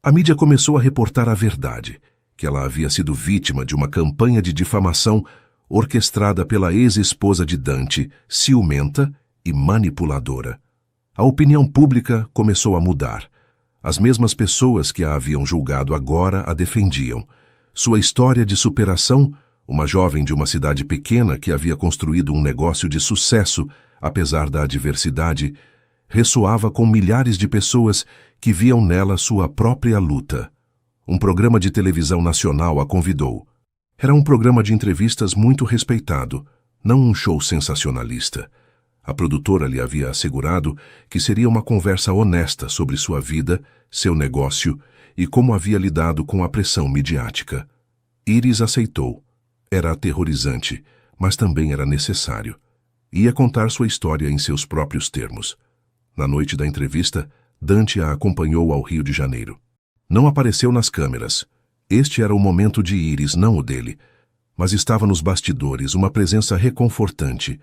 A mídia começou a reportar a verdade, que ela havia sido vítima de uma campanha de difamação orquestrada pela ex-esposa de Dante, ciumenta e manipuladora. A opinião pública começou a mudar. As mesmas pessoas que a haviam julgado agora a defendiam. Sua história de superação, uma jovem de uma cidade pequena que havia construído um negócio de sucesso, apesar da adversidade, ressoava com milhares de pessoas que viam nela sua própria luta. Um programa de televisão nacional a convidou. Era um programa de entrevistas muito respeitado, não um show sensacionalista. A produtora lhe havia assegurado que seria uma conversa honesta sobre sua vida, seu negócio e como havia lidado com a pressão midiática. Iris aceitou. Era aterrorizante, mas também era necessário. Ia contar sua história em seus próprios termos. Na noite da entrevista, Dante a acompanhou ao Rio de Janeiro. Não apareceu nas câmeras. Este era o momento de Iris, não o dele. Mas estava nos bastidores, uma presença reconfortante.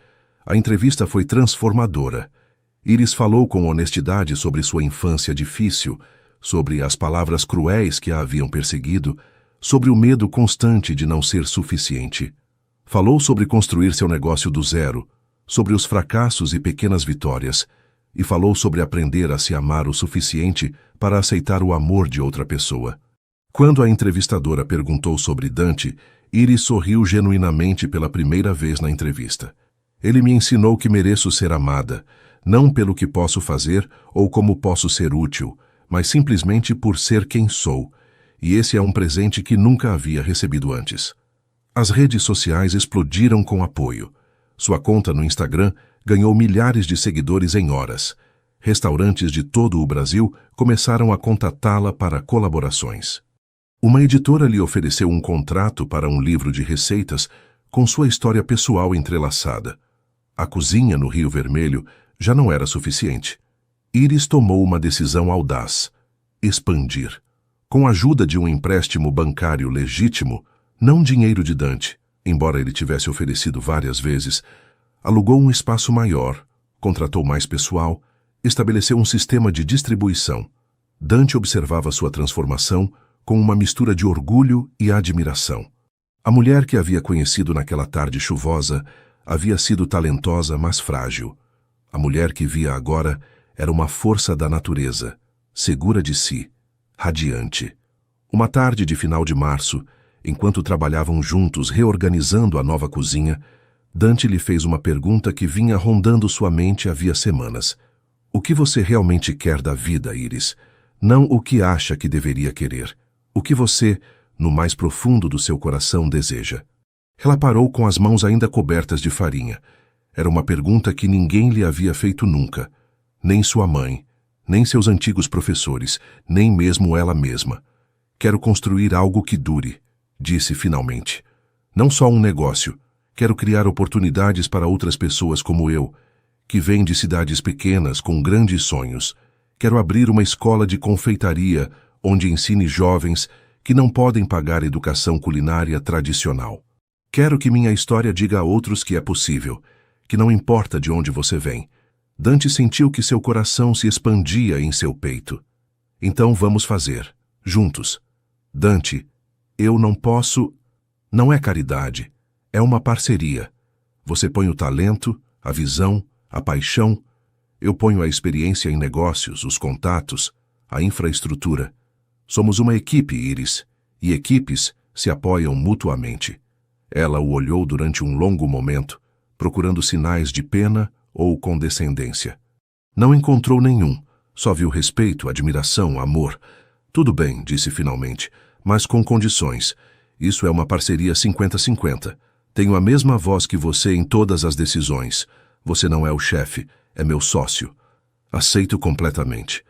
A entrevista foi transformadora. Iris falou com honestidade sobre sua infância difícil, sobre as palavras cruéis que a haviam perseguido, sobre o medo constante de não ser suficiente. Falou sobre construir seu negócio do zero, sobre os fracassos e pequenas vitórias, e falou sobre aprender a se amar o suficiente para aceitar o amor de outra pessoa. Quando a entrevistadora perguntou sobre Dante, Iris sorriu genuinamente pela primeira vez na entrevista. Ele me ensinou que mereço ser amada, não pelo que posso fazer ou como posso ser útil, mas simplesmente por ser quem sou, e esse é um presente que nunca havia recebido antes. As redes sociais explodiram com apoio. Sua conta no Instagram ganhou milhares de seguidores em horas. Restaurantes de todo o Brasil começaram a contatá-la para colaborações. Uma editora lhe ofereceu um contrato para um livro de receitas com sua história pessoal entrelaçada. A cozinha no Rio Vermelho já não era suficiente. Iris tomou uma decisão audaz: expandir. Com a ajuda de um empréstimo bancário legítimo, não dinheiro de Dante, embora ele tivesse oferecido várias vezes, alugou um espaço maior, contratou mais pessoal, estabeleceu um sistema de distribuição. Dante observava sua transformação com uma mistura de orgulho e admiração. A mulher que havia conhecido naquela tarde chuvosa havia sido talentosa, mas frágil. A mulher que via agora era uma força da natureza, segura de si, radiante. Uma tarde de final de março, enquanto trabalhavam juntos reorganizando a nova cozinha, Dante lhe fez uma pergunta que vinha rondando sua mente havia semanas. O que você realmente quer da vida, Iris? Não o que acha que deveria querer. O que você, no mais profundo do seu coração, deseja? Ela parou com as mãos ainda cobertas de farinha. Era uma pergunta que ninguém lhe havia feito nunca. Nem sua mãe, nem seus antigos professores, nem mesmo ela mesma. Quero construir algo que dure, disse finalmente. Não só um negócio. Quero criar oportunidades para outras pessoas como eu, que vêm de cidades pequenas com grandes sonhos. Quero abrir uma escola de confeitaria onde ensine jovens que não podem pagar educação culinária tradicional. Quero que minha história diga a outros que é possível, que não importa de onde você vem. Dante sentiu que seu coração se expandia em seu peito. Então vamos fazer, juntos. Dante, eu não posso... Não é caridade, é uma parceria. Você põe o talento, a visão, a paixão. Eu ponho a experiência em negócios, os contatos, a infraestrutura. Somos uma equipe, Iris, e equipes se apoiam mutuamente. Ela o olhou durante um longo momento, procurando sinais de pena ou condescendência. Não encontrou nenhum, só viu respeito, admiração, amor. Tudo bem, disse finalmente, mas com condições. Isso é uma parceria 50-50. Tenho a mesma voz que você em todas as decisões. Você não é o chefe, é meu sócio. Aceito completamente.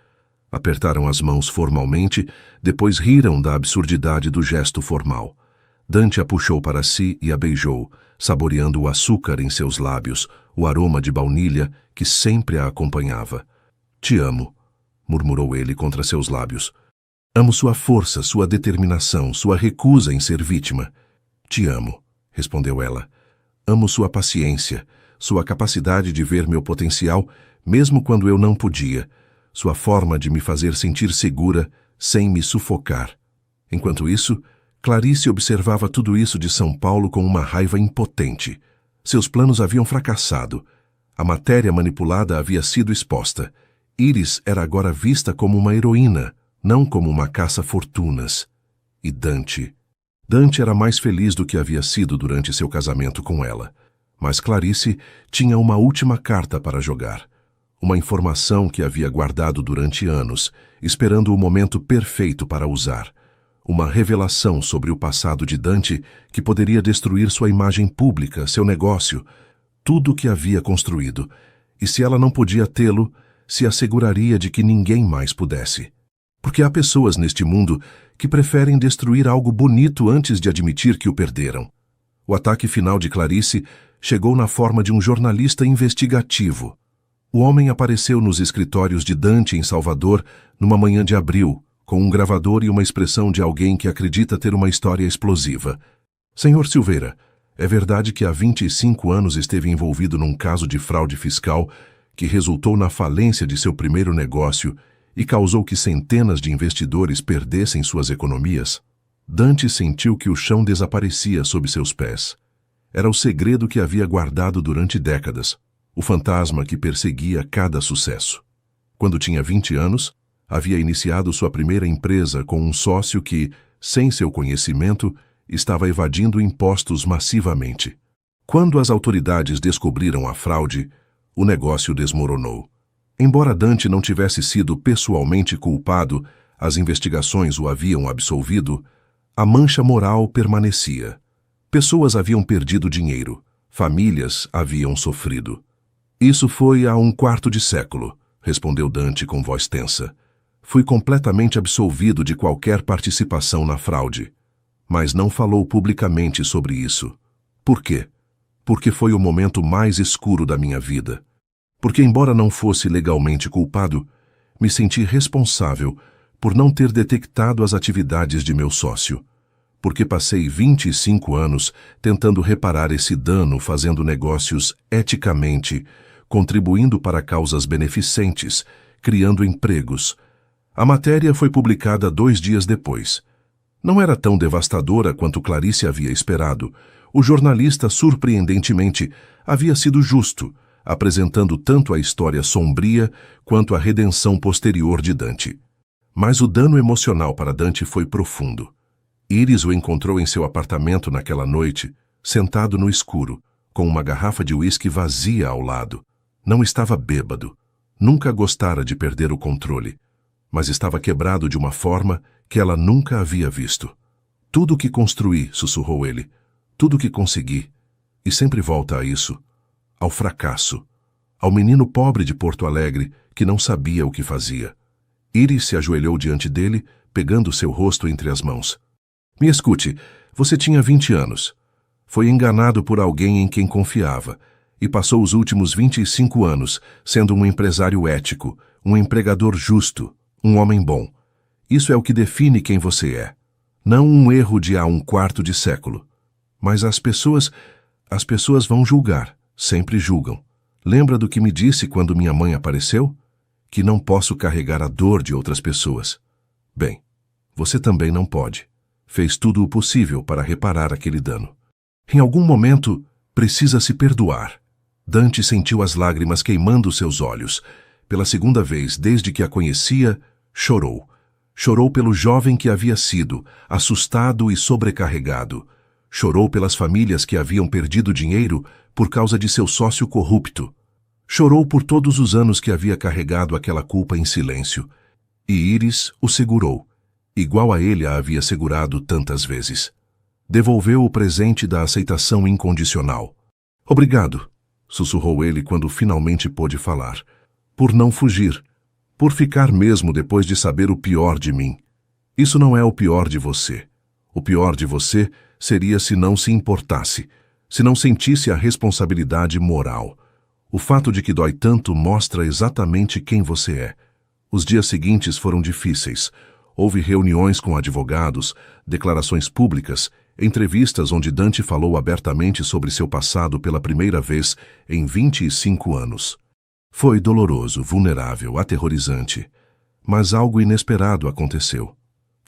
Apertaram as mãos formalmente, depois riram da absurdidade do gesto formal. Dante a puxou para si e a beijou, saboreando o açúcar em seus lábios, o aroma de baunilha que sempre a acompanhava. Te amo, murmurou ele contra seus lábios. Amo sua força, sua determinação, sua recusa em ser vítima. Te amo, respondeu ela. Amo sua paciência, sua capacidade de ver meu potencial, mesmo quando eu não podia, sua forma de me fazer sentir segura, sem me sufocar. Enquanto isso, Clarice observava tudo isso de São Paulo com uma raiva impotente. Seus planos haviam fracassado. A matéria manipulada havia sido exposta. Iris era agora vista como uma heroína, não como uma caça-fortunas. E Dante? Dante era mais feliz do que havia sido durante seu casamento com ela. Mas Clarice tinha uma última carta para jogar. Uma informação que havia guardado durante anos, esperando o momento perfeito para usar. Uma revelação sobre o passado de Dante que poderia destruir sua imagem pública, seu negócio, tudo o que havia construído. E se ela não podia tê-lo, se asseguraria de que ninguém mais pudesse. Porque há pessoas neste mundo que preferem destruir algo bonito antes de admitir que o perderam. O ataque final de Clarice chegou na forma de um jornalista investigativo. O homem apareceu nos escritórios de Dante em Salvador numa manhã de abril, com um gravador e uma expressão de alguém que acredita ter uma história explosiva. Senhor Silveira, é verdade que há 25 anos esteve envolvido num caso de fraude fiscal que resultou na falência de seu primeiro negócio e causou que centenas de investidores perdessem suas economias? Dante sentiu que o chão desaparecia sob seus pés. Era o segredo que havia guardado durante décadas, o fantasma que perseguia cada sucesso. Quando tinha 20 anos, havia iniciado sua primeira empresa com um sócio que, sem seu conhecimento, estava evadindo impostos massivamente. Quando as autoridades descobriram a fraude, o negócio desmoronou. Embora Dante não tivesse sido pessoalmente culpado, as investigações o haviam absolvido, a mancha moral permanecia. Pessoas haviam perdido dinheiro, famílias haviam sofrido. Isso foi há um quarto de século, respondeu Dante com voz tensa. Fui completamente absolvido de qualquer participação na fraude. Mas não falou publicamente sobre isso. Por quê? Porque foi o momento mais escuro da minha vida. Porque, embora não fosse legalmente culpado, me senti responsável por não ter detectado as atividades de meu sócio. Porque passei 25 anos tentando reparar esse dano fazendo negócios eticamente, contribuindo para causas beneficentes, criando empregos. A matéria foi publicada 2 dias depois. Não era tão devastadora quanto Clarice havia esperado. O jornalista, surpreendentemente, havia sido justo, apresentando tanto a história sombria quanto a redenção posterior de Dante. Mas o dano emocional para Dante foi profundo. Iris o encontrou em seu apartamento naquela noite, sentado no escuro, com uma garrafa de uísque vazia ao lado. Não estava bêbado. Nunca gostara de perder o controle. Mas estava quebrado de uma forma que ela nunca havia visto. Tudo o que construí, sussurrou ele. Tudo o que consegui. E sempre volta a isso. Ao fracasso. Ao menino pobre de Porto Alegre que não sabia o que fazia. Iris se ajoelhou diante dele, pegando seu rosto entre as mãos. Me escute, você tinha 20 anos. Foi enganado por alguém em quem confiava e passou os últimos 25 anos sendo um empresário ético, um empregador justo, um homem bom. Isso é o que define quem você é. Não um erro de há um quarto de século. Mas as pessoas vão julgar, sempre julgam. Lembra do que me disse quando minha mãe apareceu? Que não posso carregar a dor de outras pessoas. Bem, você também não pode. Fez tudo o possível para reparar aquele dano. Em algum momento, precisa se perdoar. Dante sentiu as lágrimas queimando seus olhos. Pela segunda vez desde que a conhecia, chorou. Chorou pelo jovem que havia sido, assustado e sobrecarregado. Chorou pelas famílias que haviam perdido dinheiro por causa de seu sócio corrupto. Chorou por todos os anos que havia carregado aquela culpa em silêncio. E Iris o segurou, igual a ele a havia segurado tantas vezes. Devolveu o presente da aceitação incondicional. Obrigado, sussurrou ele quando finalmente pôde falar. Por não fugir. Por ficar mesmo depois de saber o pior de mim. Isso não é o pior de você. O pior de você seria se não se importasse, se não sentisse a responsabilidade moral. O fato de que dói tanto mostra exatamente quem você é. Os dias seguintes foram difíceis. Houve reuniões com advogados, declarações públicas, entrevistas onde Dante falou abertamente sobre seu passado pela primeira vez em 25 anos. Foi doloroso, vulnerável, aterrorizante. Mas algo inesperado aconteceu.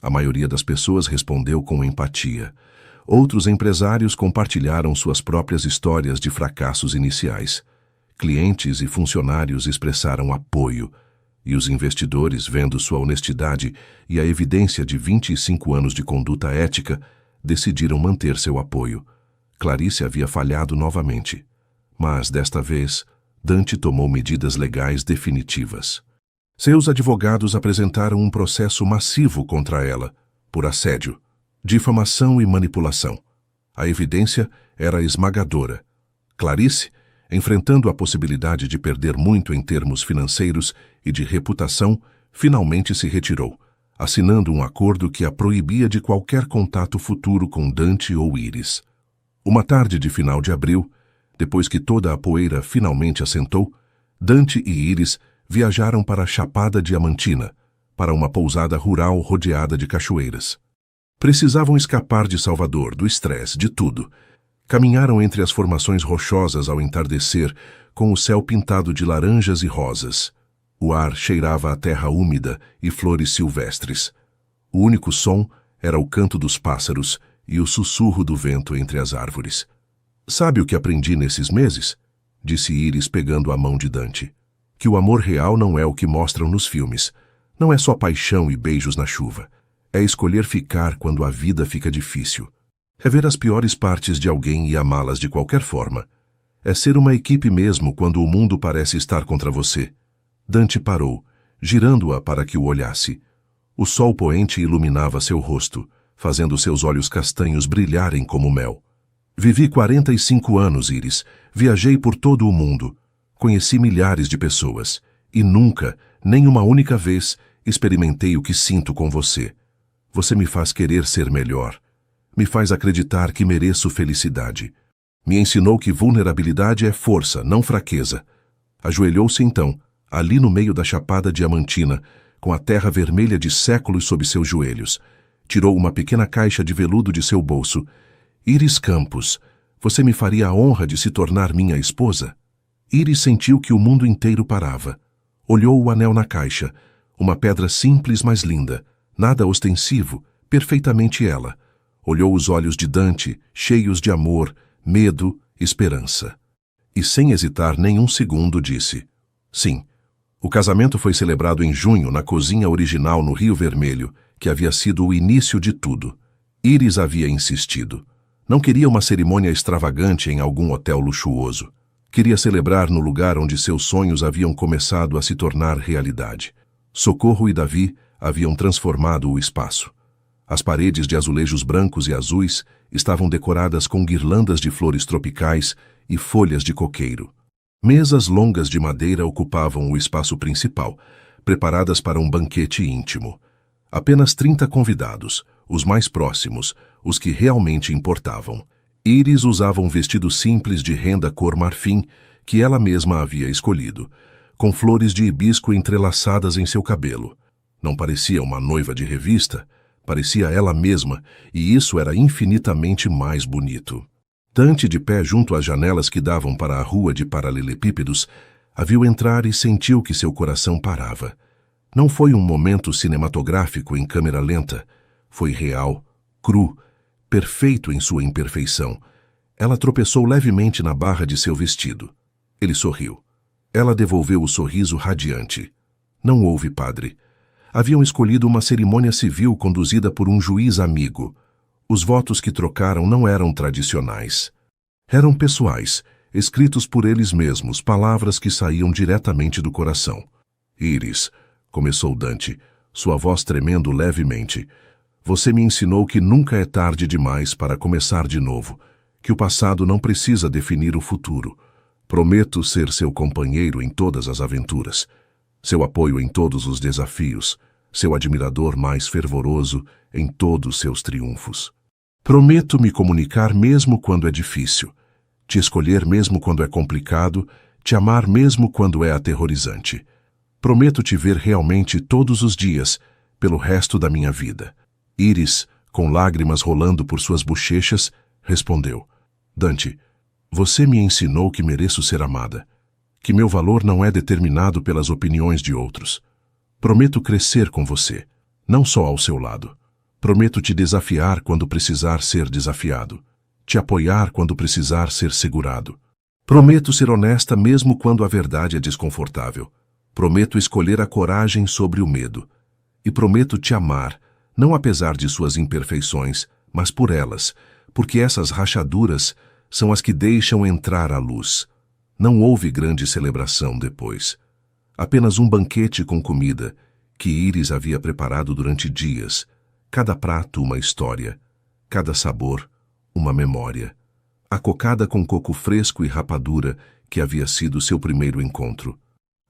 A maioria das pessoas respondeu com empatia. Outros empresários compartilharam suas próprias histórias de fracassos iniciais. Clientes e funcionários expressaram apoio, e os investidores, vendo sua honestidade e a evidência de 25 anos de conduta ética, decidiram manter seu apoio. Clarice havia falhado novamente, mas desta vez Dante tomou medidas legais definitivas. Seus advogados apresentaram um processo massivo contra ela, por assédio, difamação e manipulação. A evidência era esmagadora. Clarice, enfrentando a possibilidade de perder muito em termos financeiros e de reputação, finalmente se retirou, assinando um acordo que a proibia de qualquer contato futuro com Dante ou Iris. Uma tarde de final de abril, depois que toda a poeira finalmente assentou, Dante e Iris viajaram para a Chapada Diamantina, para uma pousada rural rodeada de cachoeiras. Precisavam escapar de Salvador, do estresse, de tudo. Caminharam entre as formações rochosas ao entardecer, com o céu pintado de laranjas e rosas. O ar cheirava a terra úmida e flores silvestres. O único som era o canto dos pássaros e o sussurro do vento entre as árvores. Sabe o que aprendi nesses meses? Disse Iris pegando a mão de Dante. Que o amor real não é o que mostram nos filmes. Não é só paixão e beijos na chuva. É escolher ficar quando a vida fica difícil. É ver as piores partes de alguém e amá-las de qualquer forma. É ser uma equipe mesmo quando o mundo parece estar contra você. Dante parou, girando-a para que o olhasse. O sol poente iluminava seu rosto, fazendo seus olhos castanhos brilharem como mel. Vivi 45 anos, Iris. Viajei por todo o mundo. Conheci milhares de pessoas, e nunca, nem uma única vez, experimentei o que sinto com você. Você me faz querer ser melhor. Me faz acreditar que mereço felicidade. Me ensinou que vulnerabilidade é força, não fraqueza. Ajoelhou-se então, ali no meio da chapada diamantina, com a terra vermelha de séculos sob seus joelhos. Tirou uma pequena caixa de veludo de seu bolso. Iris Campos, você me faria a honra de se tornar minha esposa? Iris sentiu que o mundo inteiro parava. Olhou o anel na caixa, uma pedra simples, mas linda, nada ostensivo, perfeitamente ela. Olhou os olhos de Dante, cheios de amor, medo, esperança. E sem hesitar nem um segundo disse: sim. O casamento foi celebrado em junho na cozinha original no Rio Vermelho, que havia sido o início de tudo. Iris havia insistido. Não queria uma cerimônia extravagante em algum hotel luxuoso. Queria celebrar no lugar onde seus sonhos haviam começado a se tornar realidade. Socorro e Davi haviam transformado o espaço. As paredes de azulejos brancos e azuis estavam decoradas com guirlandas de flores tropicais e folhas de coqueiro. Mesas longas de madeira ocupavam o espaço principal, preparadas para um banquete íntimo. Apenas 30 convidados, os mais próximos, os que realmente importavam. Iris usava um vestido simples de renda cor marfim, que ela mesma havia escolhido, com flores de hibisco entrelaçadas em seu cabelo. Não parecia uma noiva de revista, parecia ela mesma, e isso era infinitamente mais bonito. Dante, de pé junto às janelas que davam para a rua de paralelepípedos, a viu entrar e sentiu que seu coração parava. Não foi um momento cinematográfico em câmera lenta. Foi real, cru, perfeito em sua imperfeição. Ela tropeçou levemente na barra de seu vestido. Ele sorriu. Ela devolveu o sorriso radiante. Não houve padre. Haviam escolhido uma cerimônia civil conduzida por um juiz amigo. Os votos que trocaram não eram tradicionais. Eram pessoais, escritos por eles mesmos, palavras que saíam diretamente do coração. Iris, começou Dante, sua voz tremendo levemente, você me ensinou que nunca é tarde demais para começar de novo, que o passado não precisa definir o futuro. Prometo ser seu companheiro em todas as aventuras, seu apoio em todos os desafios, seu admirador mais fervoroso em todos seus triunfos. Prometo me comunicar mesmo quando é difícil, te escolher mesmo quando é complicado, te amar mesmo quando é aterrorizante. Prometo te ver realmente todos os dias, pelo resto da minha vida. Iris, com lágrimas rolando por suas bochechas, respondeu: Dante, você me ensinou que mereço ser amada, que meu valor não é determinado pelas opiniões de outros. Prometo crescer com você, não só ao seu lado. Prometo te desafiar quando precisar ser desafiado, te apoiar quando precisar ser segurado. Prometo ser honesta mesmo quando a verdade é desconfortável. Prometo escolher a coragem sobre o medo. E prometo te amar, não apesar de suas imperfeições, mas por elas, porque essas rachaduras são as que deixam entrar a luz. Não houve grande celebração depois. Apenas um banquete com comida, que Iris havia preparado durante dias. Cada prato uma história, cada sabor uma memória. A cocada com coco fresco e rapadura, que havia sido seu primeiro encontro.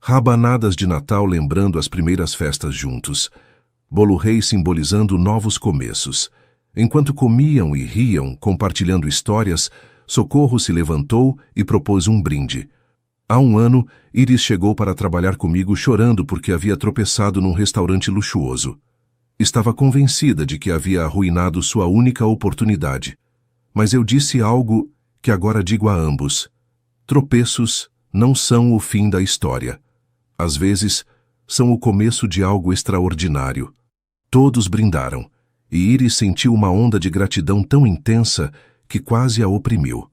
Rabanadas de Natal lembrando as primeiras festas juntos. Bolo rei simbolizando novos começos. Enquanto comiam e riam, compartilhando histórias, Socorro se levantou e propôs um brinde. Há um ano, Iris chegou para trabalhar comigo chorando porque havia tropeçado num restaurante luxuoso. Estava convencida de que havia arruinado sua única oportunidade. Mas eu disse algo que agora digo a ambos. Tropeços não são o fim da história. Às vezes, são o começo de algo extraordinário. Todos brindaram, e Iris sentiu uma onda de gratidão tão intensa que quase a oprimiu.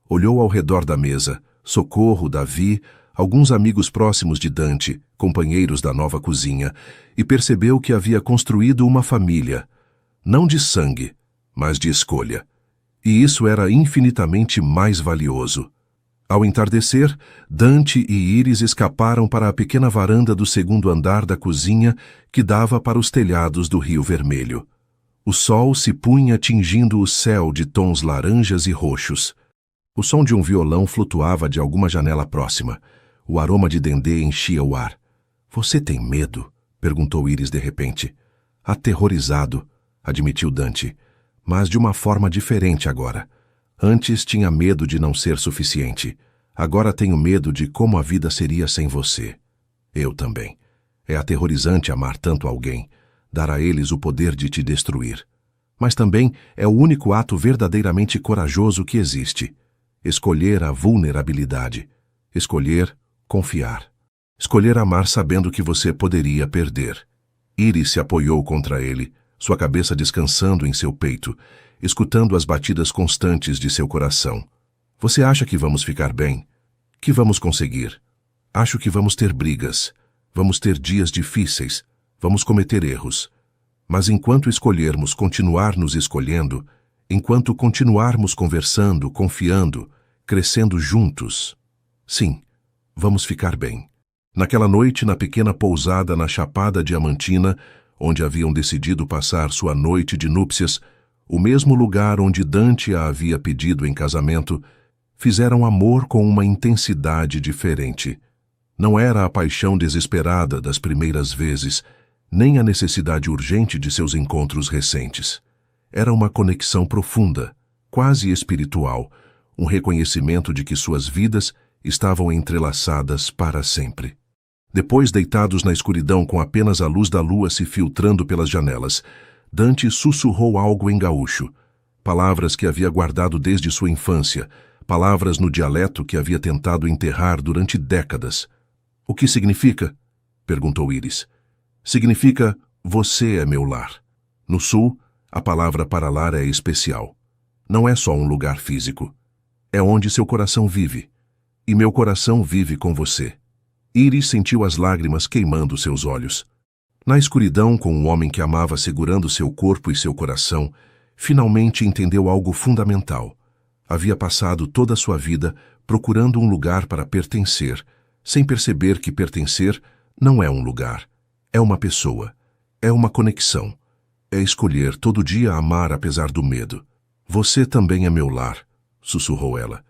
Olhou ao redor da mesa, Socorro, Davi, alguns amigos próximos de Dante, companheiros da nova cozinha, e percebeu que havia construído uma família, não de sangue, mas de escolha. E isso era infinitamente mais valioso. Ao entardecer, Dante e Iris escaparam para a pequena varanda do segundo andar da cozinha que dava para os telhados do Rio Vermelho. O sol se punha tingindo o céu de tons laranjas e roxos. O som de um violão flutuava de alguma janela próxima. O aroma de dendê enchia o ar. Você tem medo? Perguntou Iris de repente. Aterrorizado, admitiu Dante, mas de uma forma diferente agora. Antes tinha medo de não ser suficiente. Agora tenho medo de como a vida seria sem você. Eu também. É aterrorizante amar tanto alguém, dar a eles o poder de te destruir. Mas também é o único ato verdadeiramente corajoso que existe. Escolher a vulnerabilidade. Escolher confiar. Escolher amar sabendo que você poderia perder. Iris se apoiou contra ele, sua cabeça descansando em seu peito, escutando as batidas constantes de seu coração. Você acha que vamos ficar bem? Que vamos conseguir? Acho que vamos ter brigas. Vamos ter dias difíceis. Vamos cometer erros. Mas enquanto escolhermos continuar nos escolhendo, enquanto continuarmos conversando, confiando, crescendo juntos, sim, vamos ficar bem. Naquela noite, na pequena pousada na Chapada Diamantina, onde haviam decidido passar sua noite de núpcias, o mesmo lugar onde Dante a havia pedido em casamento, fizeram amor com uma intensidade diferente. Não era a paixão desesperada das primeiras vezes, nem a necessidade urgente de seus encontros recentes. Era uma conexão profunda, quase espiritual, um reconhecimento de que suas vidas estavam entrelaçadas para sempre. Depois, deitados na escuridão com apenas a luz da lua se filtrando pelas janelas, Dante sussurrou algo em gaúcho, palavras que havia guardado desde sua infância, palavras no dialeto que havia tentado enterrar durante décadas. O que significa? Perguntou Iris. Significa, você é meu lar. No sul, a palavra para lar é especial. Não é só um lugar físico. É onde seu coração vive. E meu coração vive com você. Iris sentiu as lágrimas queimando seus olhos. Na escuridão, com um homem que amava segurando seu corpo e seu coração, finalmente entendeu algo fundamental. Havia passado toda a sua vida procurando um lugar para pertencer, sem perceber que pertencer não é um lugar. É uma pessoa. É uma conexão. É escolher todo dia amar apesar do medo. Você também é meu lar, sussurrou ela.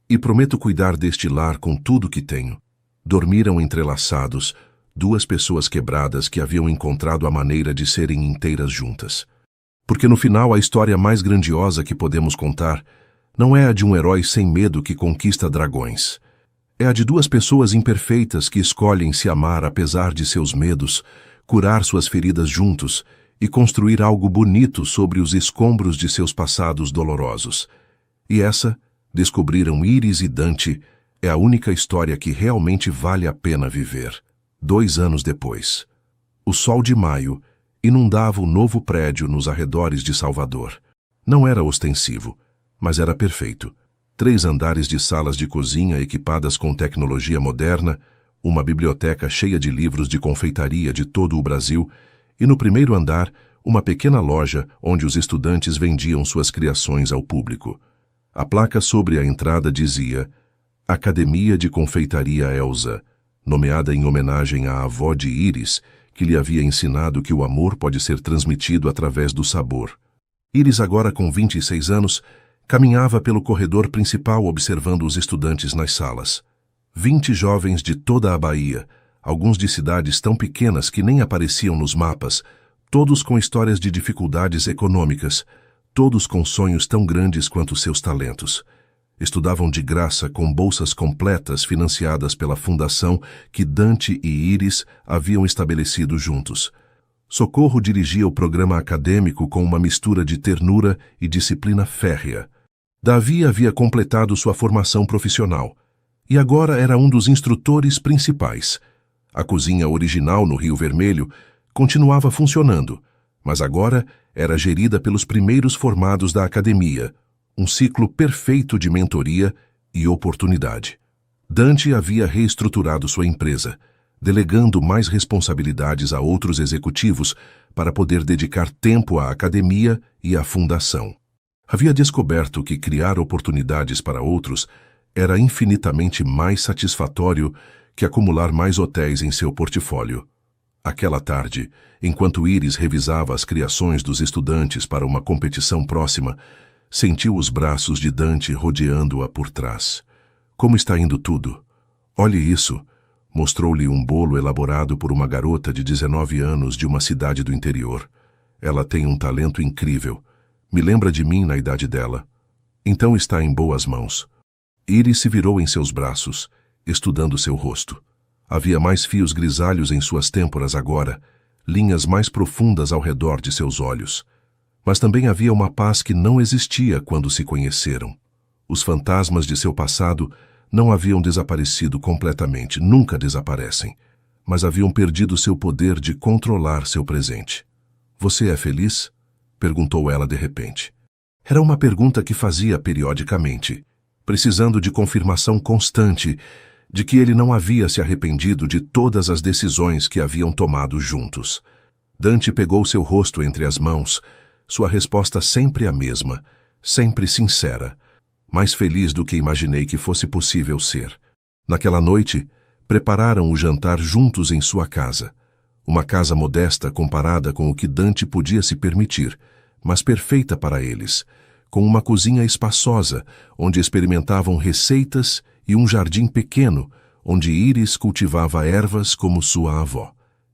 E prometo cuidar deste lar com tudo que tenho. Dormiram entrelaçados, duas pessoas quebradas que haviam encontrado a maneira de serem inteiras juntas. Porque no final a história mais grandiosa que podemos contar não é a de um herói sem medo que conquista dragões. É a de duas pessoas imperfeitas que escolhem se amar apesar de seus medos, curar suas feridas juntos e construir algo bonito sobre os escombros de seus passados dolorosos. E essa, descobriram Iris e Dante, é a única história que realmente vale a pena viver. 2 anos depois. O sol de maio inundava o novo prédio nos arredores de Salvador. Não era ostensivo, mas era perfeito. 3 andares de salas de cozinha equipadas com tecnologia moderna, uma biblioteca cheia de livros de confeitaria de todo o Brasil e, no primeiro andar, uma pequena loja onde os estudantes vendiam suas criações ao público. A placa sobre a entrada dizia Academia de Confeitaria Elsa, nomeada em homenagem à avó de Iris, que lhe havia ensinado que o amor pode ser transmitido através do sabor. Iris, agora com 26 anos, caminhava pelo corredor principal observando os estudantes nas salas. 20 jovens de toda a Bahia, alguns de cidades tão pequenas que nem apareciam nos mapas, todos com histórias de dificuldades econômicas, todos com sonhos tão grandes quanto seus talentos. Estudavam de graça com bolsas completas financiadas pela fundação que Dante e Iris haviam estabelecido juntos. Socorro dirigia o programa acadêmico com uma mistura de ternura e disciplina férrea. Davi havia completado sua formação profissional e agora era um dos instrutores principais. A cozinha original no Rio Vermelho continuava funcionando, mas agora era gerida pelos primeiros formados da academia, um ciclo perfeito de mentoria e oportunidade. Dante havia reestruturado sua empresa, delegando mais responsabilidades a outros executivos para poder dedicar tempo à academia e à fundação. Havia descoberto que criar oportunidades para outros era infinitamente mais satisfatório que acumular mais hotéis em seu portfólio. Aquela tarde, enquanto Iris revisava as criações dos estudantes para uma competição próxima, sentiu os braços de Dante rodeando-a por trás. Como está indo tudo? Olhe isso, Mostrou-lhe um bolo elaborado por uma garota de 19 anos de uma cidade do interior. Ela tem um talento incrível. Me lembra de mim na idade dela. Então está em boas mãos. Iris se virou em seus braços, estudando seu rosto. Havia mais fios grisalhos em suas têmporas agora, linhas mais profundas ao redor de seus olhos. Mas também havia uma paz que não existia quando se conheceram. Os fantasmas de seu passado não haviam desaparecido completamente, nunca desaparecem, mas haviam perdido seu poder de controlar seu presente. Você é feliz? Perguntou ela de repente. Era uma pergunta que fazia periodicamente, precisando de confirmação constante de que ele não havia se arrependido de todas as decisões que haviam tomado juntos. Dante pegou seu rosto entre as mãos, sua resposta sempre a mesma, sempre sincera, mais feliz do que imaginei que fosse possível ser. Naquela noite, prepararam o jantar juntos em sua casa. Uma casa modesta comparada com o que Dante podia se permitir, mas perfeita para eles, com uma cozinha espaçosa, onde experimentavam receitas e um jardim pequeno, onde Iris cultivava ervas como sua avó.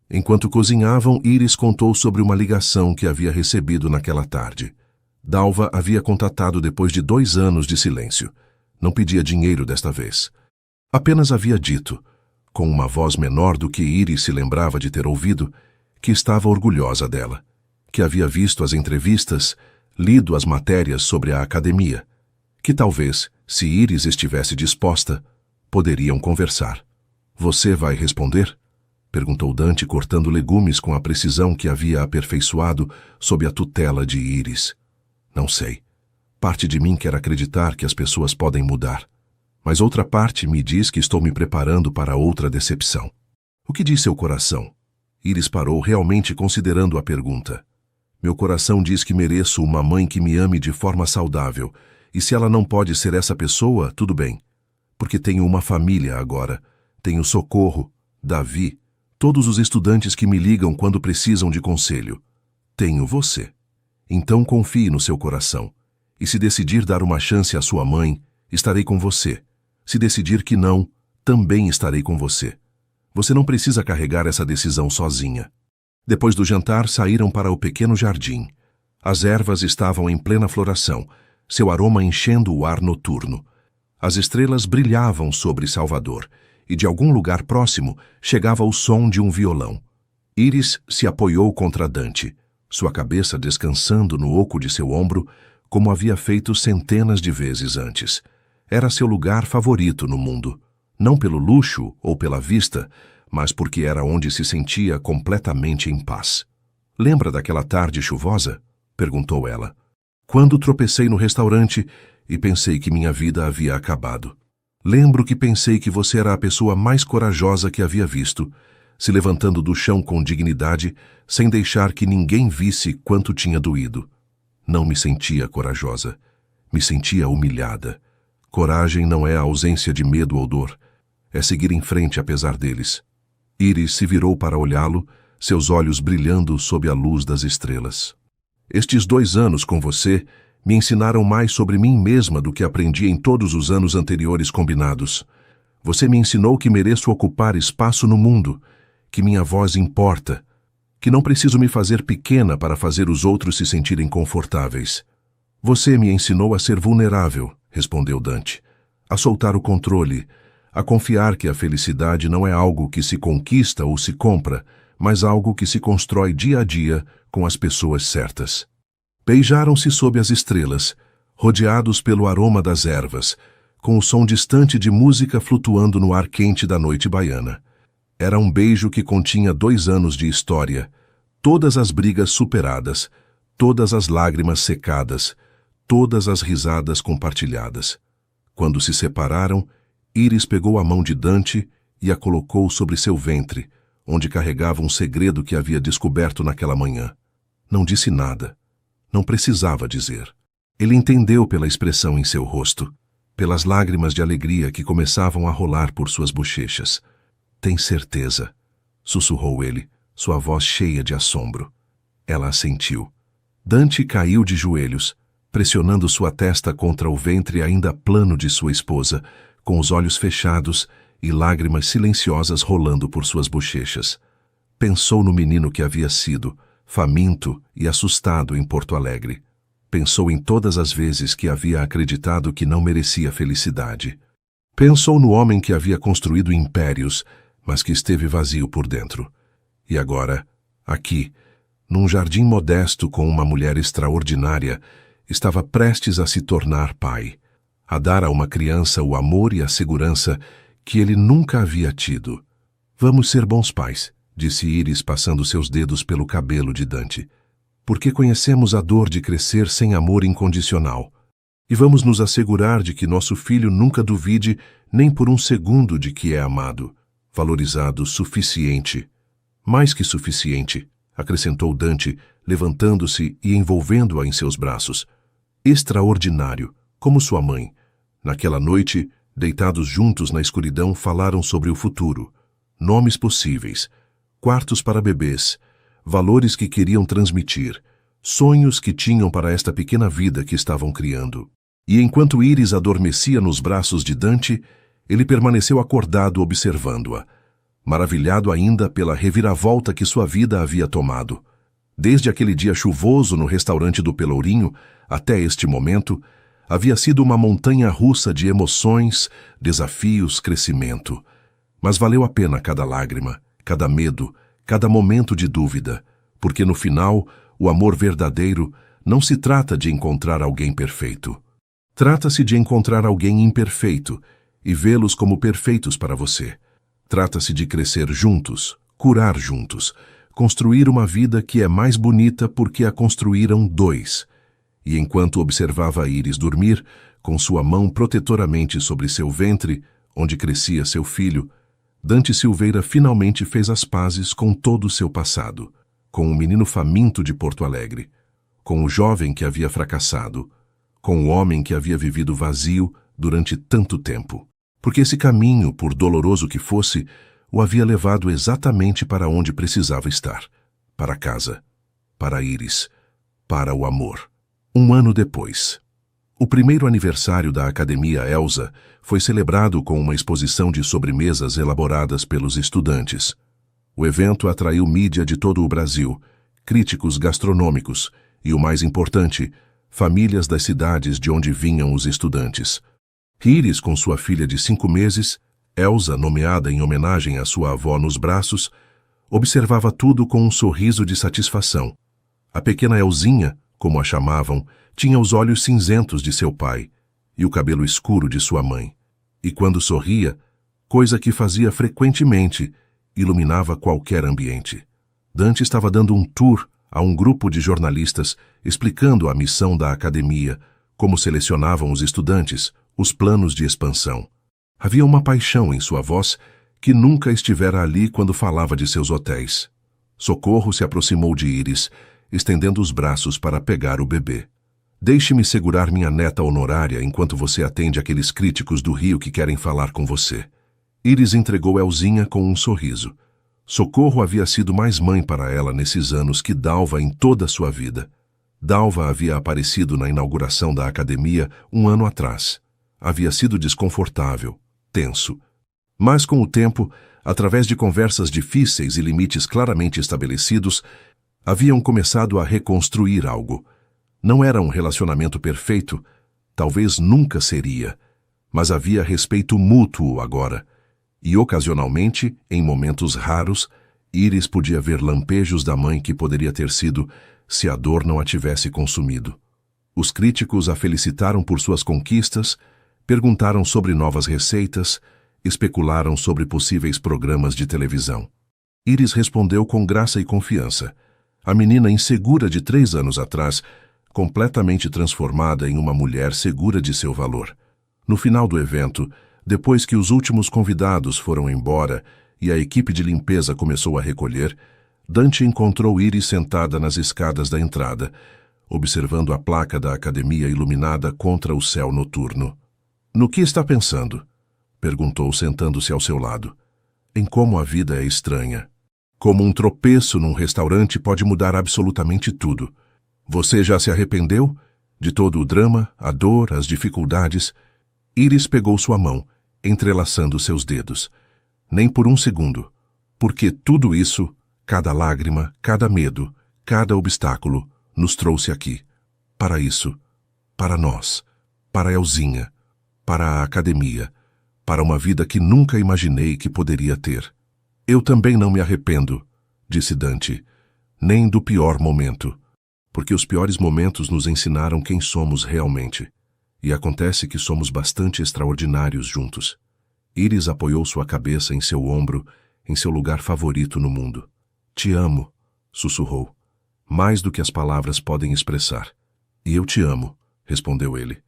Enquanto cozinhavam, Iris contou sobre uma ligação que havia recebido naquela tarde. Dalva havia contatado depois de 2 anos de silêncio. Não pedia dinheiro desta vez. Apenas havia dito, com uma voz menor do que Iris se lembrava de ter ouvido, que estava orgulhosa dela, que havia visto as entrevistas, lido as matérias sobre a academia, que talvez, se Iris estivesse disposta, poderiam conversar. Você vai responder? Perguntou Dante, cortando legumes com a precisão que havia aperfeiçoado sob a tutela de Iris. Não sei. Parte de mim quer acreditar que as pessoas podem mudar, mas outra parte me diz que estou me preparando para outra decepção. O que diz seu coração? Iris parou, realmente considerando a pergunta. Meu coração diz que mereço uma mãe que me ame de forma saudável, e se ela não pode ser essa pessoa, tudo bem. Porque tenho uma família agora, tenho Socorro, Davi, todos os estudantes que me ligam quando precisam de conselho. Tenho você. Então confie no seu coração. E se decidir dar uma chance à sua mãe, estarei com você. Se decidir que não, também estarei com você. Você não precisa carregar essa decisão sozinha. Depois do jantar, saíram para o pequeno jardim. As ervas estavam em plena floração, seu aroma enchendo o ar noturno. As estrelas brilhavam sobre Salvador, e de algum lugar próximo chegava o som de um violão. Iris se apoiou contra Dante, sua cabeça descansando no oco de seu ombro, como havia feito centenas de vezes antes. Era seu lugar favorito no mundo, não pelo luxo ou pela vista, mas porque era onde se sentia completamente em paz. Lembra daquela tarde chuvosa? Perguntou ela. Quando tropecei no restaurante e pensei que minha vida havia acabado. Lembro que pensei que você era a pessoa mais corajosa que havia visto, se levantando do chão com dignidade, sem deixar que ninguém visse quanto tinha doído. Não me sentia corajosa. Me sentia humilhada. Coragem não é a ausência de medo ou dor. É seguir em frente apesar deles. Iris se virou para olhá-lo, seus olhos brilhando sob a luz das estrelas. Estes 2 anos com você me ensinaram mais sobre mim mesma do que aprendi em todos os anos anteriores combinados. Você me ensinou que mereço ocupar espaço no mundo, que minha voz importa, que não preciso me fazer pequena para fazer os outros se sentirem confortáveis. Você me ensinou a ser vulnerável, respondeu Dante, a soltar o controle, a confiar que a felicidade não é algo que se conquista ou se compra, mas algo que se constrói dia a dia com as pessoas certas. Beijaram-se sob as estrelas, rodeados pelo aroma das ervas, com o som distante de música flutuando no ar quente da noite baiana. Era um beijo que continha 2 anos de história, todas as brigas superadas, todas as lágrimas secadas, todas as risadas compartilhadas. Quando se separaram, Iris pegou a mão de Dante e a colocou sobre seu ventre, onde carregava um segredo que havia descoberto naquela manhã. Não disse nada. Não precisava dizer. Ele entendeu pela expressão em seu rosto, pelas lágrimas de alegria que começavam a rolar por suas bochechas. Tem certeza? Sussurrou ele, sua voz cheia de assombro. Ela assentiu. Dante caiu de joelhos, pressionando sua testa contra o ventre ainda plano de sua esposa, com os olhos fechados e lágrimas silenciosas rolando por suas bochechas. Pensou no menino que havia sido, faminto e assustado em Porto Alegre. Pensou em todas as vezes que havia acreditado que não merecia felicidade. Pensou no homem que havia construído impérios, mas que esteve vazio por dentro. E agora, aqui, num jardim modesto com uma mulher extraordinária, estava prestes a se tornar pai, a dar a uma criança o amor e a segurança que ele nunca havia tido. Vamos ser bons pais, disse Iris passando seus dedos pelo cabelo de Dante, porque conhecemos a dor de crescer sem amor incondicional. E vamos nos assegurar de que nosso filho nunca duvide nem por um segundo de que é amado, valorizado, suficiente. Mais que suficiente, acrescentou Dante, levantando-se e envolvendo-a em seus braços. Extraordinário, como sua mãe. Naquela noite, deitados juntos na escuridão, falaram sobre o futuro. Nomes possíveis, quartos para bebês, valores que queriam transmitir, sonhos que tinham para esta pequena vida que estavam criando. E enquanto Iris adormecia nos braços de Dante, ele permaneceu acordado observando-a, maravilhado ainda pela reviravolta que sua vida havia tomado. Desde aquele dia chuvoso no restaurante do Pelourinho, até este momento, havia sido uma montanha-russa de emoções, desafios, crescimento. Mas valeu a pena cada lágrima, cada medo, cada momento de dúvida, porque no final, o amor verdadeiro não se trata de encontrar alguém perfeito. Trata-se de encontrar alguém imperfeito e vê-los como perfeitos para você. Trata-se de crescer juntos, curar juntos, construir uma vida que é mais bonita porque a construíram dois. E enquanto observava Iris dormir, com sua mão protetoramente sobre seu ventre, onde crescia seu filho, Dante Silveira finalmente fez as pazes com todo o seu passado, com o menino faminto de Porto Alegre, com o jovem que havia fracassado, com o homem que havia vivido vazio durante tanto tempo. Porque esse caminho, por doloroso que fosse, o havia levado exatamente para onde precisava estar. Para casa, para Iris, para o amor. 1 ano depois. O primeiro aniversário da Academia Elsa foi celebrado com uma exposição de sobremesas elaboradas pelos estudantes. O evento atraiu mídia de todo o Brasil, críticos gastronômicos e, o mais importante, famílias das cidades de onde vinham os estudantes. Iris, com sua filha de 5 meses, Elsa, nomeada em homenagem à sua avó nos braços, observava tudo com um sorriso de satisfação. A pequena Elzinha, como a chamavam, tinha os olhos cinzentos de seu pai e o cabelo escuro de sua mãe. E quando sorria, coisa que fazia frequentemente, iluminava qualquer ambiente. Dante estava dando um tour a um grupo de jornalistas explicando a missão da academia, como selecionavam os estudantes, os planos de expansão. Havia uma paixão em sua voz que nunca estivera ali quando falava de seus hotéis. Socorro se aproximou de Iris, estendendo os braços para pegar o bebê. Deixe-me segurar minha neta honorária enquanto você atende aqueles críticos do Rio que querem falar com você. Iris entregou Elzinha com um sorriso. Socorro havia sido mais mãe para ela nesses anos que Dalva em toda a sua vida. Dalva havia aparecido na inauguração da academia 1 ano atrás. Havia sido desconfortável, tenso. Mas com o tempo, através de conversas difíceis e limites claramente estabelecidos, haviam começado a reconstruir algo. Não era um relacionamento perfeito, talvez nunca seria, mas havia respeito mútuo agora. E ocasionalmente, em momentos raros, Iris podia ver lampejos da mãe que poderia ter sido se a dor não a tivesse consumido. Os críticos a felicitaram por suas conquistas, perguntaram sobre novas receitas, especularam sobre possíveis programas de televisão. Iris respondeu com graça e confiança. A menina insegura de 3 anos atrás, completamente transformada em uma mulher segura de seu valor. No final do evento, depois que os últimos convidados foram embora e a equipe de limpeza começou a recolher, Dante encontrou Iris sentada nas escadas da entrada, observando a placa da academia iluminada contra o céu noturno. "No que está pensando?" perguntou, sentando-se ao seu lado. "Em como a vida é estranha. Como um tropeço num restaurante pode mudar absolutamente tudo. Você já se arrependeu? De todo o drama, a dor, as dificuldades?" Iris pegou sua mão entrelaçando seus dedos. Nem por um segundo, porque tudo isso, cada lágrima, cada medo, cada obstáculo, nos trouxe aqui. Para isso, para nós, para Elzinha, para a academia, para uma vida que nunca imaginei que poderia ter. Eu também não me arrependo, disse Dante, nem do pior momento, porque os piores momentos nos ensinaram quem somos realmente. E acontece que somos bastante extraordinários juntos. Íris apoiou sua cabeça em seu ombro, em seu lugar favorito no mundo. Te amo, sussurrou, mais do que as palavras podem expressar. E eu te amo, respondeu ele.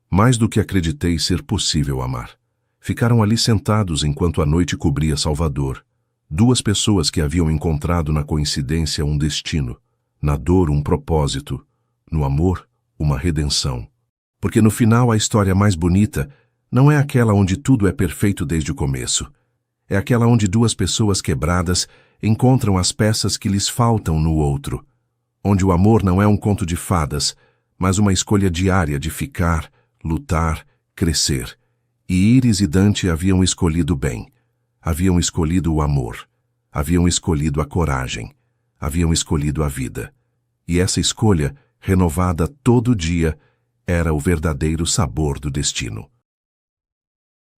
Mais do que acreditei ser possível amar. Ficaram ali sentados enquanto a noite cobria Salvador. Duas pessoas que haviam encontrado na coincidência um destino, na dor um propósito, no amor uma redenção. Porque no final a história mais bonita não é aquela onde tudo é perfeito desde o começo. É aquela onde duas pessoas quebradas encontram as peças que lhes faltam no outro. Onde o amor não é um conto de fadas, mas uma escolha diária de ficar, lutar, crescer. E Íris e Dante haviam escolhido bem. Haviam escolhido o amor. Haviam escolhido a coragem. Haviam escolhido a vida. E essa escolha, renovada todo dia, era o verdadeiro sabor do destino.